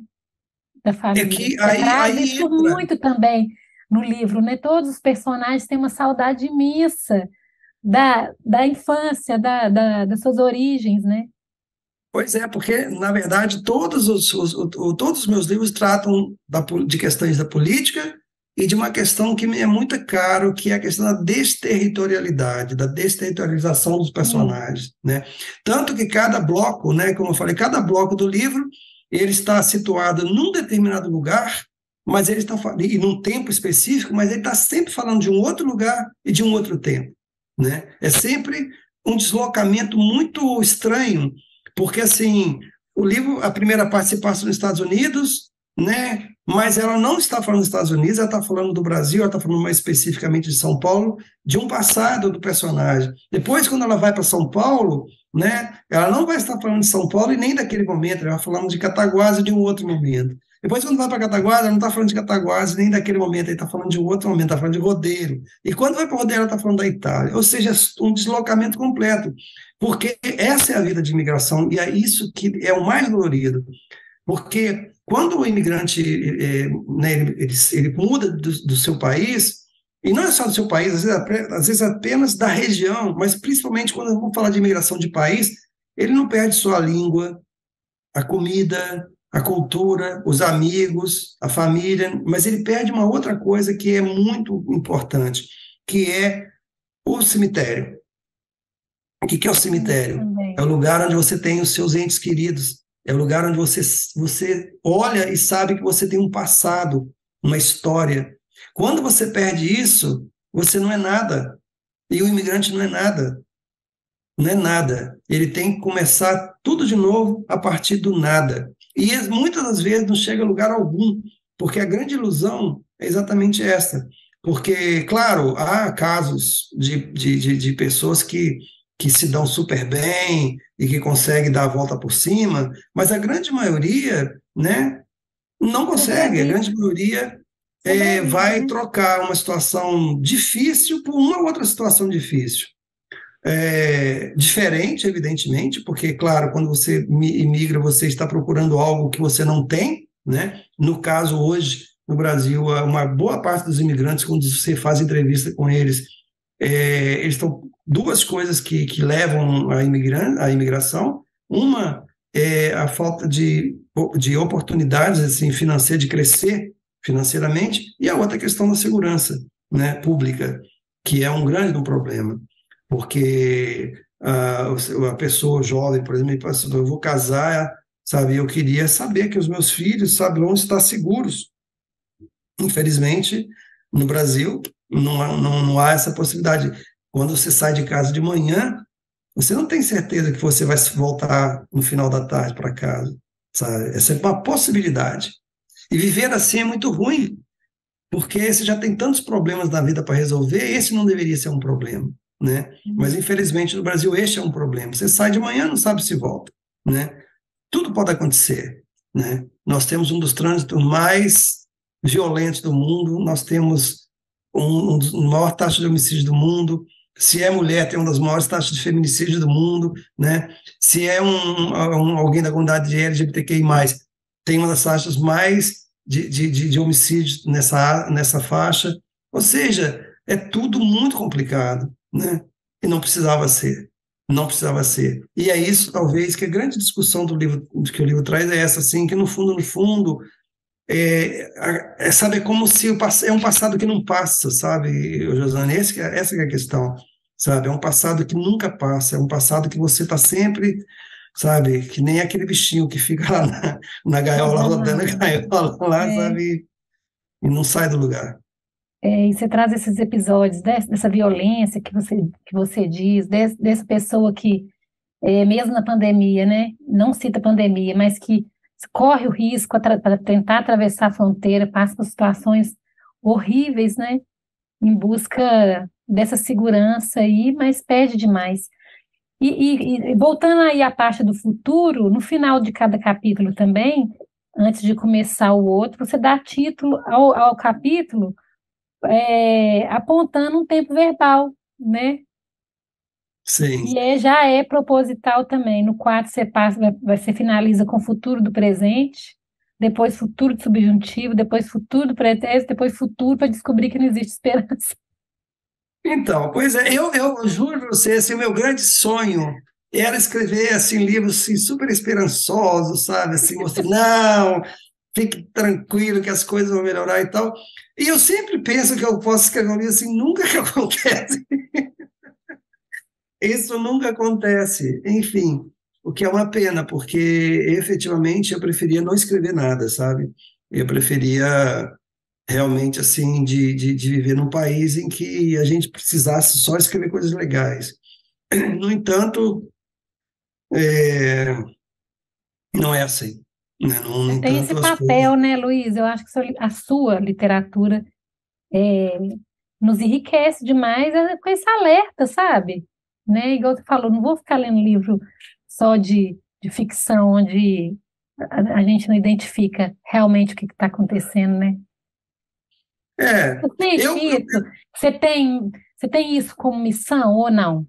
Da família. Você traz isso muito também no livro, né? Todos os personagens têm uma saudade imensa da infância, das suas origens, né? Pois é, porque, na verdade, todos os meus livros tratam de questões da política e de uma questão que me é muito caro, que é a questão da desterritorialidade, da desterritorialização dos personagens, né? Tanto que cada bloco, né, como eu falei, cada bloco do livro, ele está situado num determinado lugar, mas ele está e num tempo específico, mas ele está sempre falando de um outro lugar e de um outro tempo, né? É sempre um deslocamento muito estranho, porque assim, o livro, a primeira parte se passa nos Estados Unidos, né? Mas ela não está falando dos Estados Unidos, ela está falando do Brasil, ela está falando mais especificamente de São Paulo, de um passado do personagem. Depois, quando ela vai para São Paulo, né? Ela não vai estar falando de São Paulo e nem daquele momento, ela vai falando de Cataguases de um outro momento. Depois, quando vai para Cataguases, não está falando de Cataguases nem daquele momento, ele está falando de um outro momento, está falando de Rodeiro. E quando vai para Rodeiro, ela está falando da Itália. Ou seja, um deslocamento completo. Porque essa é a vida de imigração, e é isso que é o mais dolorido. Porque quando o imigrante né, ele muda do seu país, e não é só do seu país, às vezes apenas da região, mas principalmente quando vamos falar de imigração de país, ele não perde só a língua, a comida, a cultura, os amigos, a família, mas ele perde uma outra coisa que é muito importante, que é o cemitério. O que é o cemitério? É o lugar onde você tem os seus entes queridos, é o lugar onde você olha e sabe que você tem um passado, uma história. Quando você perde isso, você não é nada. E o imigrante não é nada. Não é nada. Ele tem que começar tudo de novo a partir do nada. E muitas das vezes não chega a lugar algum, porque a grande ilusão é exatamente essa. Porque, claro, há casos de pessoas que se dão super bem e que conseguem dar a volta por cima, mas a grande maioria, né, não consegue. A grande maioria vai trocar uma situação difícil por uma outra situação difícil. Diferente, evidentemente, porque, claro, quando você imigra, você está procurando algo que você não tem, né? No caso, hoje, no Brasil, uma boa parte dos imigrantes, quando você faz entrevista com eles, eles estão duas coisas que levam a imigração. Uma é a falta de oportunidades assim, financeiras, de crescer financeiramente, e a outra é a questão da segurança, né, pública, que é um grande problema. Porque a pessoa jovem, por exemplo, eu vou casar, sabe? Eu queria saber que os meus filhos, sabe, vão estar seguros. Infelizmente, no Brasil, não há essa possibilidade. Quando você sai de casa de manhã, você não tem certeza que você vai voltar no final da tarde para casa, sabe? Essa é uma possibilidade. E viver assim é muito ruim, porque você já tem tantos problemas na vida para resolver, esse não deveria ser um problema, né? Mas, infelizmente, no Brasil, este é um problema. Você sai de manhã, não sabe se volta, né? Tudo pode acontecer, né? Nós temos um dos trânsitos mais violentos do mundo, nós temos um dos maior taxa de homicídio do mundo. Se é mulher, tem uma das maiores taxas de feminicídio do mundo, né? Se é alguém da comunidade LGBTQI+, tem uma das taxas mais de homicídios nessa faixa. Ou seja, é tudo muito complicado, né? E não precisava ser. Não precisava ser. E é isso, talvez, que a grande discussão do livro, que o livro traz é essa, assim, que no fundo, sabe, é como se é um passado que não passa, sabe, Josane? Essa que é a questão, sabe? É um passado que nunca passa, é um passado que você está sempre, sabe, que nem aquele bichinho que fica lá na gaiola, rodando a gaiola lá, sabe, e não sai do lugar. E você traz esses episódios dessa violência que você diz, dessa pessoa que, mesmo na pandemia, né, não cita pandemia, mas que corre o risco para tentar atravessar a fronteira, passa por situações horríveis, né, em busca dessa segurança aí, mas perde demais. E voltando aí à parte do futuro, no final de cada capítulo também, antes de começar o outro, você dá título ao capítulo, apontando um tempo verbal, né? Sim. E já é proposital também. No 4 você finaliza com futuro do presente, depois futuro do subjuntivo, depois futuro do pretérito, depois futuro para descobrir que não existe esperança. Então, pois é, eu juro para você, assim, o meu grande sonho era escrever assim, livros assim, super esperançosos, sabe? Assim, mostrando, não, fique tranquilo que as coisas vão melhorar e tal. E eu sempre penso que eu posso escrever um livro assim, nunca que acontece. Isso nunca acontece. Enfim, o que é uma pena, porque efetivamente eu preferia não escrever nada, sabe? Eu preferia realmente assim de viver num país em que a gente precisasse só escrever coisas legais. No entanto, não é assim, né? No Tem esse entanto, as papel, coisas... né, Luiz? Eu acho que a sua literatura nos enriquece demais com esse alerta, sabe? Né? Igual você falou, não vou ficar lendo livro só de ficção, onde a gente não identifica realmente o que está acontecendo, né? É, eu, Você, você tem isso como missão ou não?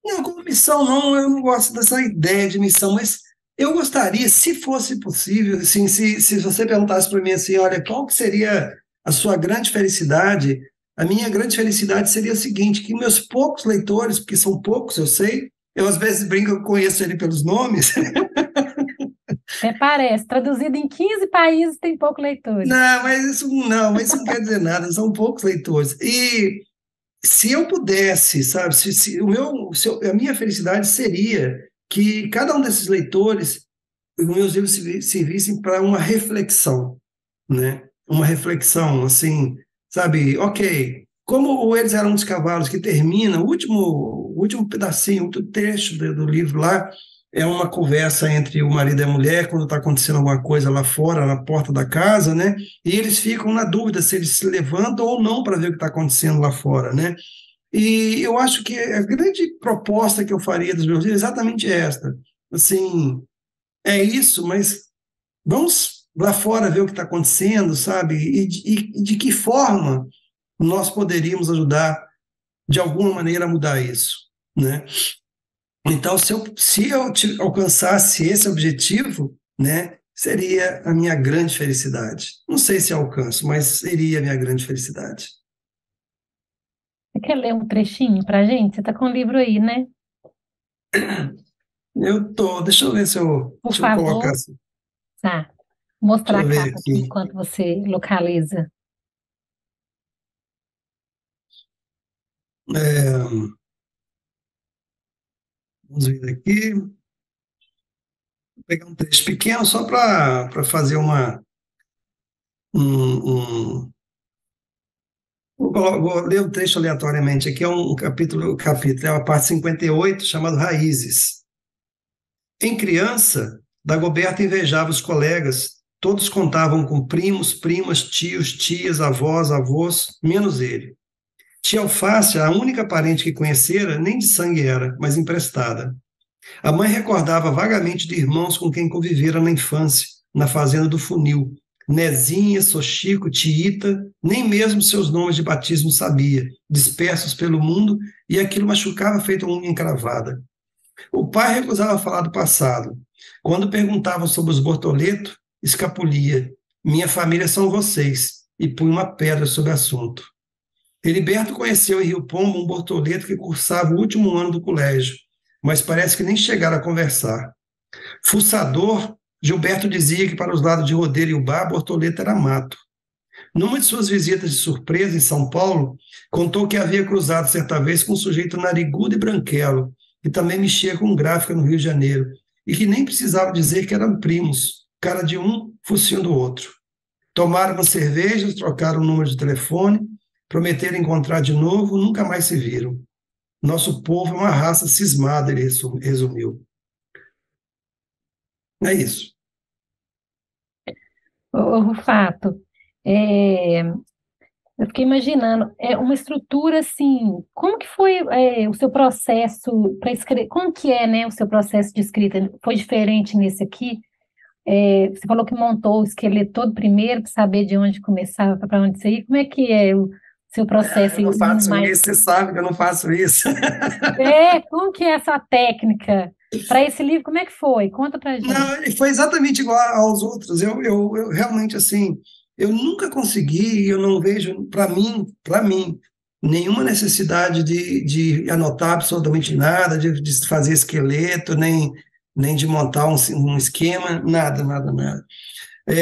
não, como missão não, eu não gosto dessa ideia de missão, mas eu gostaria, se fosse possível, assim, se você perguntasse para mim assim, olha, qual que seria a sua grande felicidade? A minha grande felicidade seria o seguinte, que meus poucos leitores, porque são poucos, eu sei, eu às vezes brinco, eu conheço ele pelos nomes. Até parece. Traduzido em 15 países, tem pouco leitores. Mas isso não quer dizer nada, são poucos leitores. E se eu pudesse, sabe, a minha felicidade seria que cada um desses leitores, os meus livros servissem para uma reflexão, né? Uma reflexão, assim, sabe, ok, como Eles Eram dos Cavalos, que termina, o último pedacinho, o último trecho do livro lá, é uma conversa entre o marido e a mulher, quando está acontecendo alguma coisa lá fora, na porta da casa, né? E eles ficam na dúvida se eles se levantam ou não para ver o que está acontecendo lá fora, né? E eu acho que a grande proposta que eu faria dos meus livros é exatamente esta. Assim, é isso, mas vamos lá fora ver o que está acontecendo, sabe? E de que forma nós poderíamos ajudar, de alguma maneira, a mudar isso, né? Então, se eu alcançasse esse objetivo, né, seria a minha grande felicidade. Não sei se alcanço, mas seria a minha grande felicidade. Você quer ler um trechinho para a gente? Você está com o livro aí, né? Deixa eu ver se eu, Por deixa eu colocar favor. assim, Tá. Vou mostrar deixa a eu ver capa aqui aqui. enquanto você localiza. É, vamos ver aqui, vou pegar um trecho pequeno só para fazer um, vou ler um trecho aleatoriamente. Aqui é um capítulo, é a parte 58, chamado Raízes. Em criança, Dagoberto invejava os colegas. Todos contavam com primos, primas, tios, tias, avós, avós, menos ele. Tia Alface, a única parente que conhecera, nem de sangue era, mas emprestada. A mãe recordava vagamente de irmãos com quem convivera na infância, na fazenda do Funil. Nezinha, Sochico, Tiita, nem mesmo seus nomes de batismo sabia, dispersos pelo mundo, e aquilo machucava feito uma unha encravada. O pai recusava falar do passado. Quando perguntavam sobre os Bortoleto, escapulia. Minha família são vocês, e punha uma pedra sobre o assunto. Heriberto conheceu em Rio Pombo um Bortoleto que cursava o último ano do colégio, mas parece que nem chegaram a conversar. Fuçador, Gilberto dizia que para os lados de Rodeiro e Ubá, Bortoleto era mato. Numa de suas visitas de surpresa em São Paulo, contou que havia cruzado certa vez com um sujeito narigudo e branquelo, que também mexia com gráfica no Rio de Janeiro, e que nem precisava dizer que eram primos, cara de um, focinho do outro. Tomaram uma cerveja, trocaram o número de telefone, prometeram encontrar de novo, nunca mais se viram. Nosso povo é uma raça cismada, ele resumiu. É isso. Ô, Rufato, é, eu fiquei imaginando, é uma estrutura assim, como que foi o seu processo para escrever, como que é, né, o seu processo de escrita? Foi diferente nesse aqui? Você falou que montou o esqueleto todo primeiro para saber de onde começava, para onde você ia. Como é que é o seu processo? Eu não faço isso, você sabe que eu não faço isso. Como que é essa técnica para esse livro? Como é que foi? Conta para gente. Não, ele foi exatamente igual aos outros. Eu realmente, assim, eu nunca consegui, eu não vejo, para mim, nenhuma necessidade de anotar absolutamente nada, de fazer esqueleto, nem de montar um esquema, nada, nada, nada.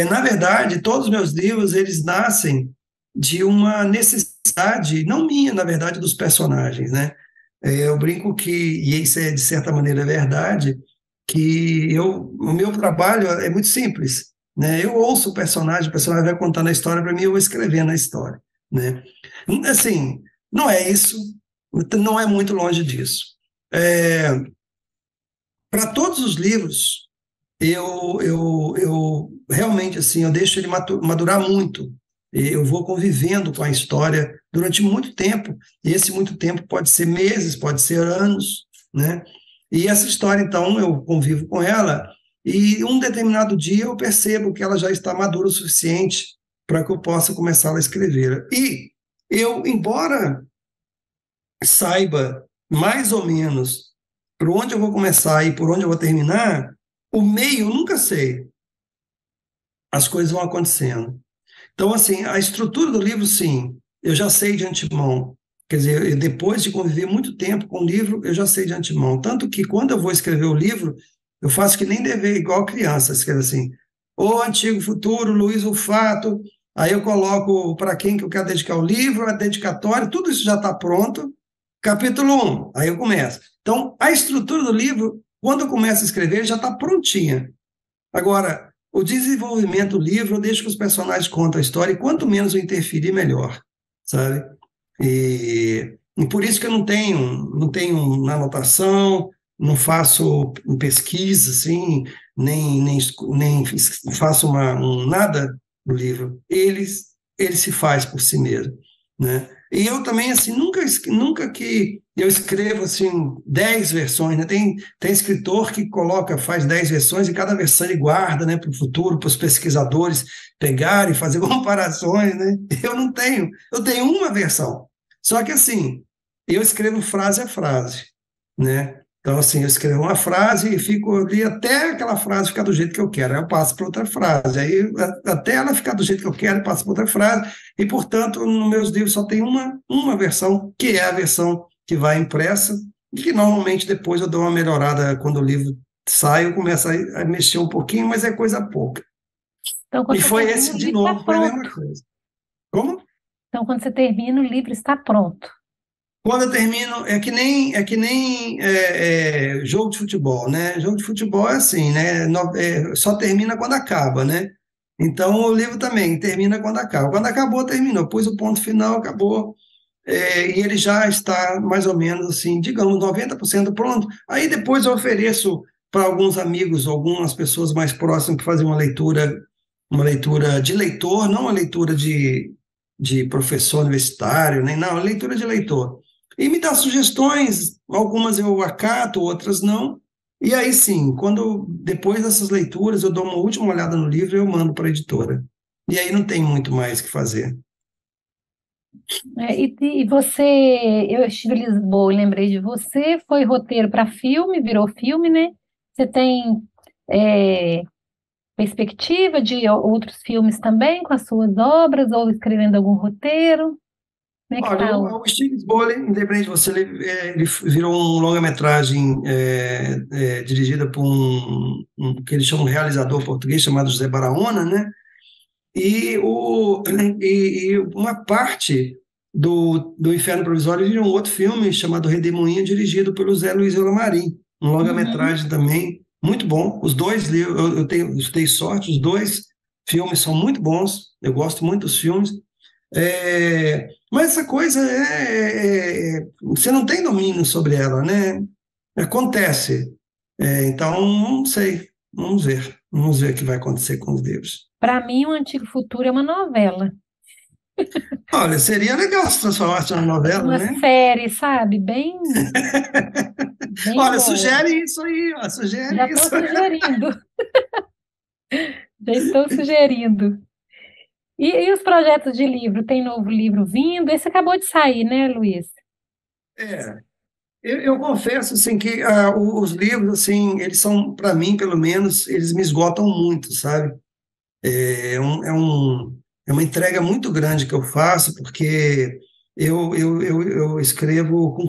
Na verdade, todos os meus livros, eles nascem de uma necessidade, não minha, na verdade, dos personagens, né? Eu brinco que, e isso é de certa maneira verdade, que o meu trabalho é muito simples, né? Eu ouço o personagem vai contando a história para mim, eu vou escrevendo a história, né? Assim, não é isso, não é muito longe disso. Para todos os livros, eu realmente, assim, eu deixo ele madurar muito. Eu vou convivendo com a história durante muito tempo, e esse muito tempo pode ser meses, pode ser anos, né? E essa história, então, eu convivo com ela, e um determinado dia eu percebo que ela já está madura o suficiente para que eu possa começar a escrever. E eu, embora saiba mais ou menos por onde eu vou começar e por onde eu vou terminar, o meio eu nunca sei. As coisas vão acontecendo. Então, assim, a estrutura do livro, sim, eu já sei de antemão. Quer dizer, depois de conviver muito tempo com o livro, eu já sei de antemão. Tanto que quando eu vou escrever o livro, eu faço que nem dever, igual criança, escrevo assim, o antigo futuro, Luiz Rufato, aí eu coloco para quem que eu quero dedicar o livro, a dedicatória, tudo isso já está pronto. Capítulo 1, aí eu começo. Então, a estrutura do livro, quando eu começo a escrever, já está prontinha. Agora, o desenvolvimento do livro, eu deixo que os personagens contam a história, e quanto menos eu interferir, melhor, sabe? E por isso que eu não tenho uma anotação, não faço pesquisa, assim, nem faço nada no livro. Ele se faz por si mesmo, né? E eu também, assim, nunca que eu escrevo, assim, 10 versões, né? Tem escritor que faz 10 versões e cada versão ele guarda, né, para o futuro, para os pesquisadores pegarem e fazer comparações, né? Eu não tenho. Eu tenho uma versão. Só que, assim, eu escrevo frase a frase, né? Então, assim, eu escrevo uma frase e fico ali até aquela frase ficar do jeito que eu quero. Aí eu passo para outra frase. Aí, até ela ficar do jeito que eu quero, eu passo para outra frase. E, portanto, nos meus livros só tem uma versão, que é a versão que vai impressa, e que normalmente depois eu dou uma melhorada quando o livro sai, eu começo a mexer um pouquinho, mas é coisa pouca. Então, quando E você foi termina, esse, o de livro está novo, foi a mesma pronto. coisa. Como? Então, quando você termina, o livro está pronto. Quando eu termino, é que nem jogo de futebol, né? Jogo de futebol é assim, né? Só termina quando acaba, né? Então o livro também termina quando acaba. Quando acabou, terminou. Pus o ponto final, acabou. E ele já está mais ou menos assim, digamos, 90% pronto. Aí depois eu ofereço para alguns amigos, algumas pessoas mais próximas, para fazer uma leitura de leitor, não uma leitura de professor universitário, nem não, leitura de leitor. E me dá sugestões, algumas eu acato, outras não. E aí sim, depois dessas leituras, eu dou uma última olhada no livro e eu mando para a editora. E aí não tem muito mais o que fazer. E você, eu estive em Lisboa e lembrei de você, foi roteiro para filme, virou filme, né? Você tem é, perspectiva de outros filmes também com as suas obras, ou escrevendo algum roteiro? Como é que Olha, tá? o Stig Bolen, independente de você, ele virou um longa-metragem dirigida por que eles chamam de realizador português, chamado José Barahona, né? E, e uma parte do Inferno Provisório virou um outro filme chamado Redemoinho, dirigido pelo Zé Luiz Elamarim, um Uhum. longa-metragem também muito bom. Os dois, eu dei sorte, os dois filmes são muito bons, eu gosto muito dos filmes. Mas essa coisa você não tem domínio sobre ela, né? Acontece. Então, não sei. Vamos ver. Vamos ver o que vai acontecer com os livros. Para mim, O Antigo Futuro é uma novela, Olha, seria legal se transformasse numa novela, uma né? série, sabe? Bem Olha, boa. sugere isso aí, ó, Já sugere estou isso. sugerindo, já estou sugerindo. E os projetos de livro? Tem novo livro vindo? Esse acabou de sair, né, Luiz? É, eu confesso assim que os livros assim, eles são para mim, pelo menos, eles me esgotam muito, sabe? É, um, é, um, é uma entrega muito grande que eu faço, porque eu escrevo com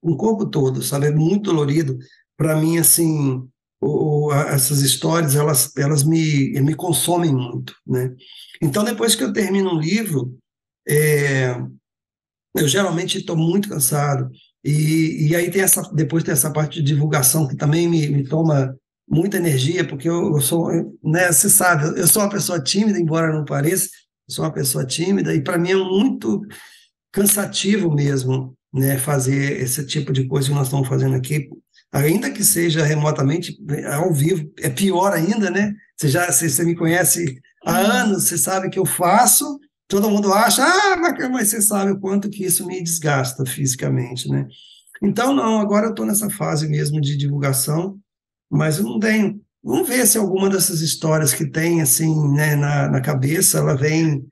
o corpo todo, sabe? É muito dolorido. Para mim, assim, essas histórias, elas me consomem muito, né? Então, depois que eu termino um livro, é, eu geralmente estou muito cansado. E aí depois tem essa parte de divulgação que também me toma muita energia, porque eu sou, né, você sabe, eu sou uma pessoa tímida, embora não pareça, eu sou uma pessoa tímida, e para mim é muito cansativo mesmo, né, fazer esse tipo de coisa que nós estamos fazendo aqui, ainda que seja remotamente, ao vivo, é pior ainda, né? Você me conhece há Sim. anos, você sabe que eu faço, todo mundo acha, mas você sabe o quanto que isso me desgasta fisicamente, né? Então, não, agora eu estou nessa fase mesmo de divulgação, mas eu não tenho. Vamos ver se alguma dessas histórias que tem, assim, né, na cabeça, ela vem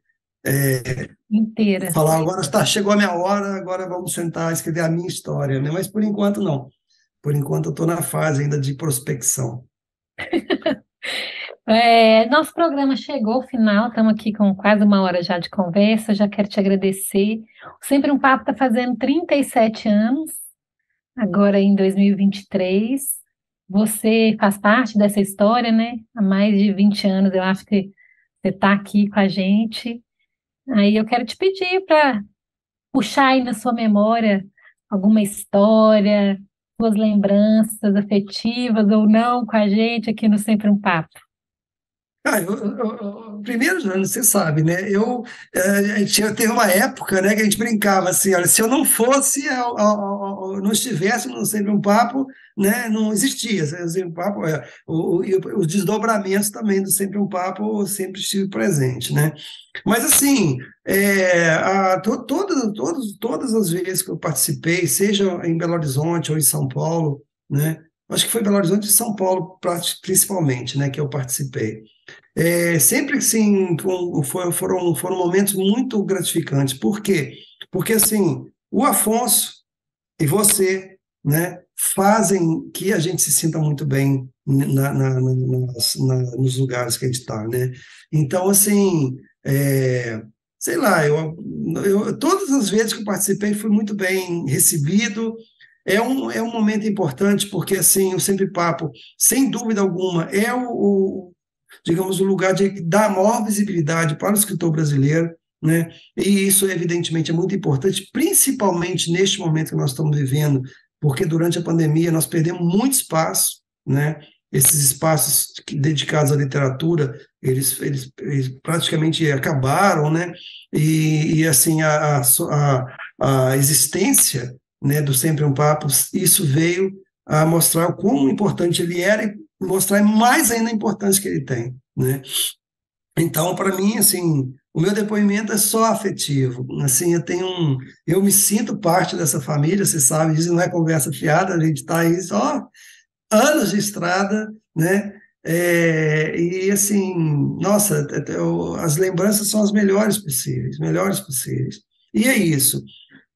Inteira. falar, agora chegou a minha hora, agora vamos sentar e escrever a minha história, né? Mas por enquanto não. Por enquanto eu estou na fase ainda de prospecção. Nosso programa chegou ao final, estamos aqui com quase uma hora já de conversa, já quero te agradecer. Sempre um Papo está fazendo 37 anos, agora em 2023. Você faz parte dessa história, né? Há mais de 20 anos, eu acho que você está aqui com a gente. Aí eu quero te pedir para puxar aí na sua memória alguma história, suas lembranças afetivas ou não com a gente aqui no Sempre um Papo. Primeiro, Jana, você sabe, né? Teve uma época, né, que a gente brincava assim, olha, se eu não fosse, não estivesse no Sempre um Papo, né, não existia. Sempre um Papo, e os desdobramentos também do Sempre um Papo eu sempre estive presente, né? Mas assim, todas as vezes que eu participei, seja em Belo Horizonte ou em São Paulo, né? Acho que foi Belo Horizonte e São Paulo, principalmente, né, que eu participei. Sempre sim, foram momentos muito gratificantes. Por quê? Porque assim, o Afonso e você, né, fazem que a gente se sinta muito bem nos lugares que a gente está, né? Então, assim, sei lá, todas as vezes que eu participei fui muito bem recebido. É um momento importante porque, assim, o Sempre Papo, sem dúvida alguma, digamos, o lugar de dar maior visibilidade para o escritor brasileiro, né? E isso, evidentemente, é muito importante, principalmente neste momento que nós estamos vivendo, porque durante a pandemia nós perdemos muito espaço, né? Esses espaços dedicados à literatura, eles praticamente acabaram, né? E assim, a existência, né, do Sempre um Papo, isso veio a mostrar o quão importante ele era e mostrar mais ainda a importância que ele tem, né? Então, para mim, assim, o meu depoimento é só afetivo. Assim, eu me sinto parte dessa família, você sabe, isso não é conversa fiada, a gente está aí só anos de estrada, né? E assim, nossa, as lembranças são as melhores possíveis, melhores possíveis. E é isso.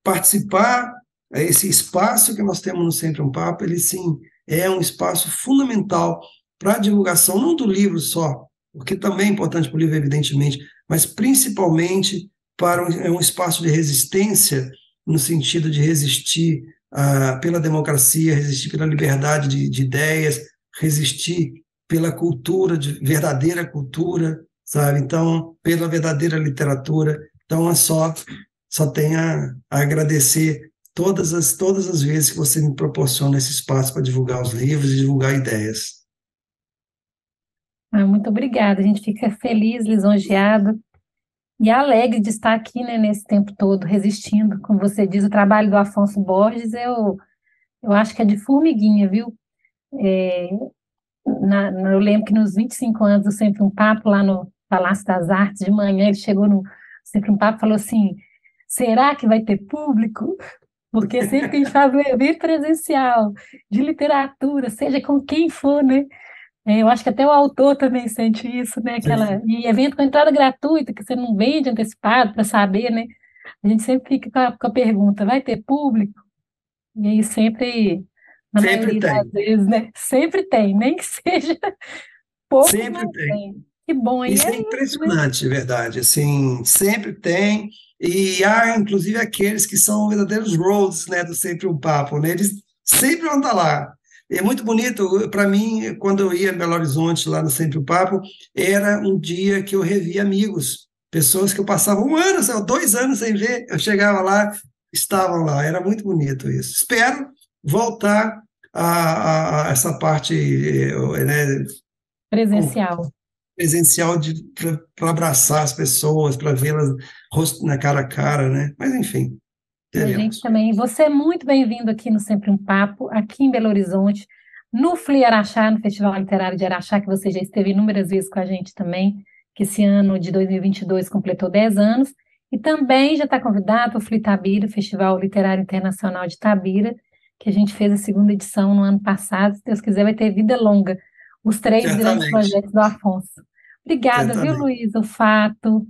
Participar, esse espaço que nós temos no Sempre um Papo, ele sim é um espaço fundamental para a divulgação, não do livro só, porque também é importante para o livro, evidentemente, mas principalmente é um espaço de resistência, no sentido de resistir pela democracia, resistir pela liberdade de ideias, resistir pela cultura, verdadeira cultura, sabe? Então, pela verdadeira literatura. Então, só tenho a agradecer todas as vezes que você me proporciona esse espaço para divulgar os livros e divulgar ideias. Muito obrigada, a gente fica feliz, lisonjeado e alegre de estar aqui, né, nesse tempo todo, resistindo. Como você diz, o trabalho do Afonso Borges, eu acho que é de formiguinha, viu? Eu lembro que nos 25 anos do Sempre um Papo, lá no Palácio das Artes, de manhã, ele chegou no Sempre um Papo e falou assim, será que vai ter público? Porque sempre que a gente faz um evento presencial de literatura, seja com quem for, né? Eu acho que até o autor também sente isso, né? E evento com entrada gratuita, que você não vende antecipado para saber, né? A gente sempre fica com a pergunta, vai ter público? E aí sempre, na Sempre maioria das tem, vezes, né? Sempre tem, nem que seja pouco, sempre mas tem. tem. Que bom, e Isso é é isso, né? impressionante, de verdade. Assim, sempre tem. E há, inclusive, aqueles que são verdadeiros roads, né, do Sempre um Papo, né? Eles sempre vão estar lá. É muito bonito, para mim, quando eu ia em Belo Horizonte, lá no Sempre um Papo, era um dia que eu revia amigos, pessoas que eu passava 1 ano, 2 anos sem ver, eu chegava lá, estavam lá. Era muito bonito isso. Espero voltar a essa parte, né, Presencial. presencial para abraçar as pessoas, para vê-las rosto na cara a cara, né? Mas enfim, A gente teremos. também. Você é muito bem-vindo aqui no Sempre um Papo, aqui em Belo Horizonte, no FLI Araxá, no Festival Literário de Araxá, que você já esteve inúmeras vezes com a gente também, que esse ano de 2022 completou 10 anos, e também já está convidado para o FLI Tabira, Festival Literário Internacional de Tabira, que a gente fez a segunda edição no ano passado. Se Deus quiser, vai ter vida longa. os três grandes Certamente, projetos do Afonso. Obrigada, viu, certamente. Luiz, o fato.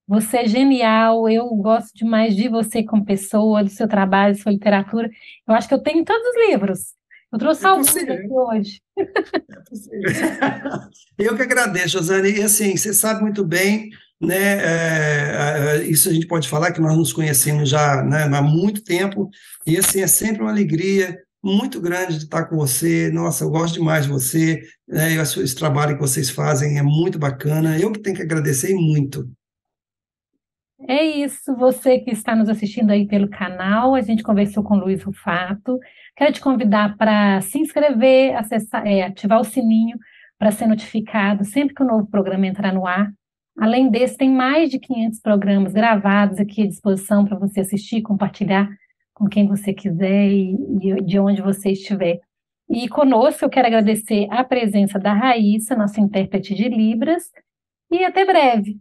Você é genial, eu gosto demais de você como pessoa, do seu trabalho, da sua literatura. Eu acho que eu tenho todos os livros. Eu trouxe É alguns aqui possível. hoje. Eu que agradeço, Josane. E assim, você sabe muito bem, né? Isso a gente pode falar que nós nos conhecemos já, né, há muito tempo, e assim, é sempre uma alegria muito grande de estar com você. Nossa, eu gosto demais de você, né? Esse trabalho que vocês fazem é muito bacana. Eu que tenho que agradecer e muito. É isso, você que está nos assistindo aí pelo canal, a gente conversou com o Luiz Rufato. Quero te convidar para se inscrever, acessar, ativar o sininho para ser notificado sempre que o novo programa entrar no ar. Além desse, tem mais de 500 programas gravados aqui à disposição para você assistir, compartilhar com quem você quiser e de onde você estiver. E conosco eu quero agradecer a presença da Raíssa, nossa intérprete de Libras, e até breve.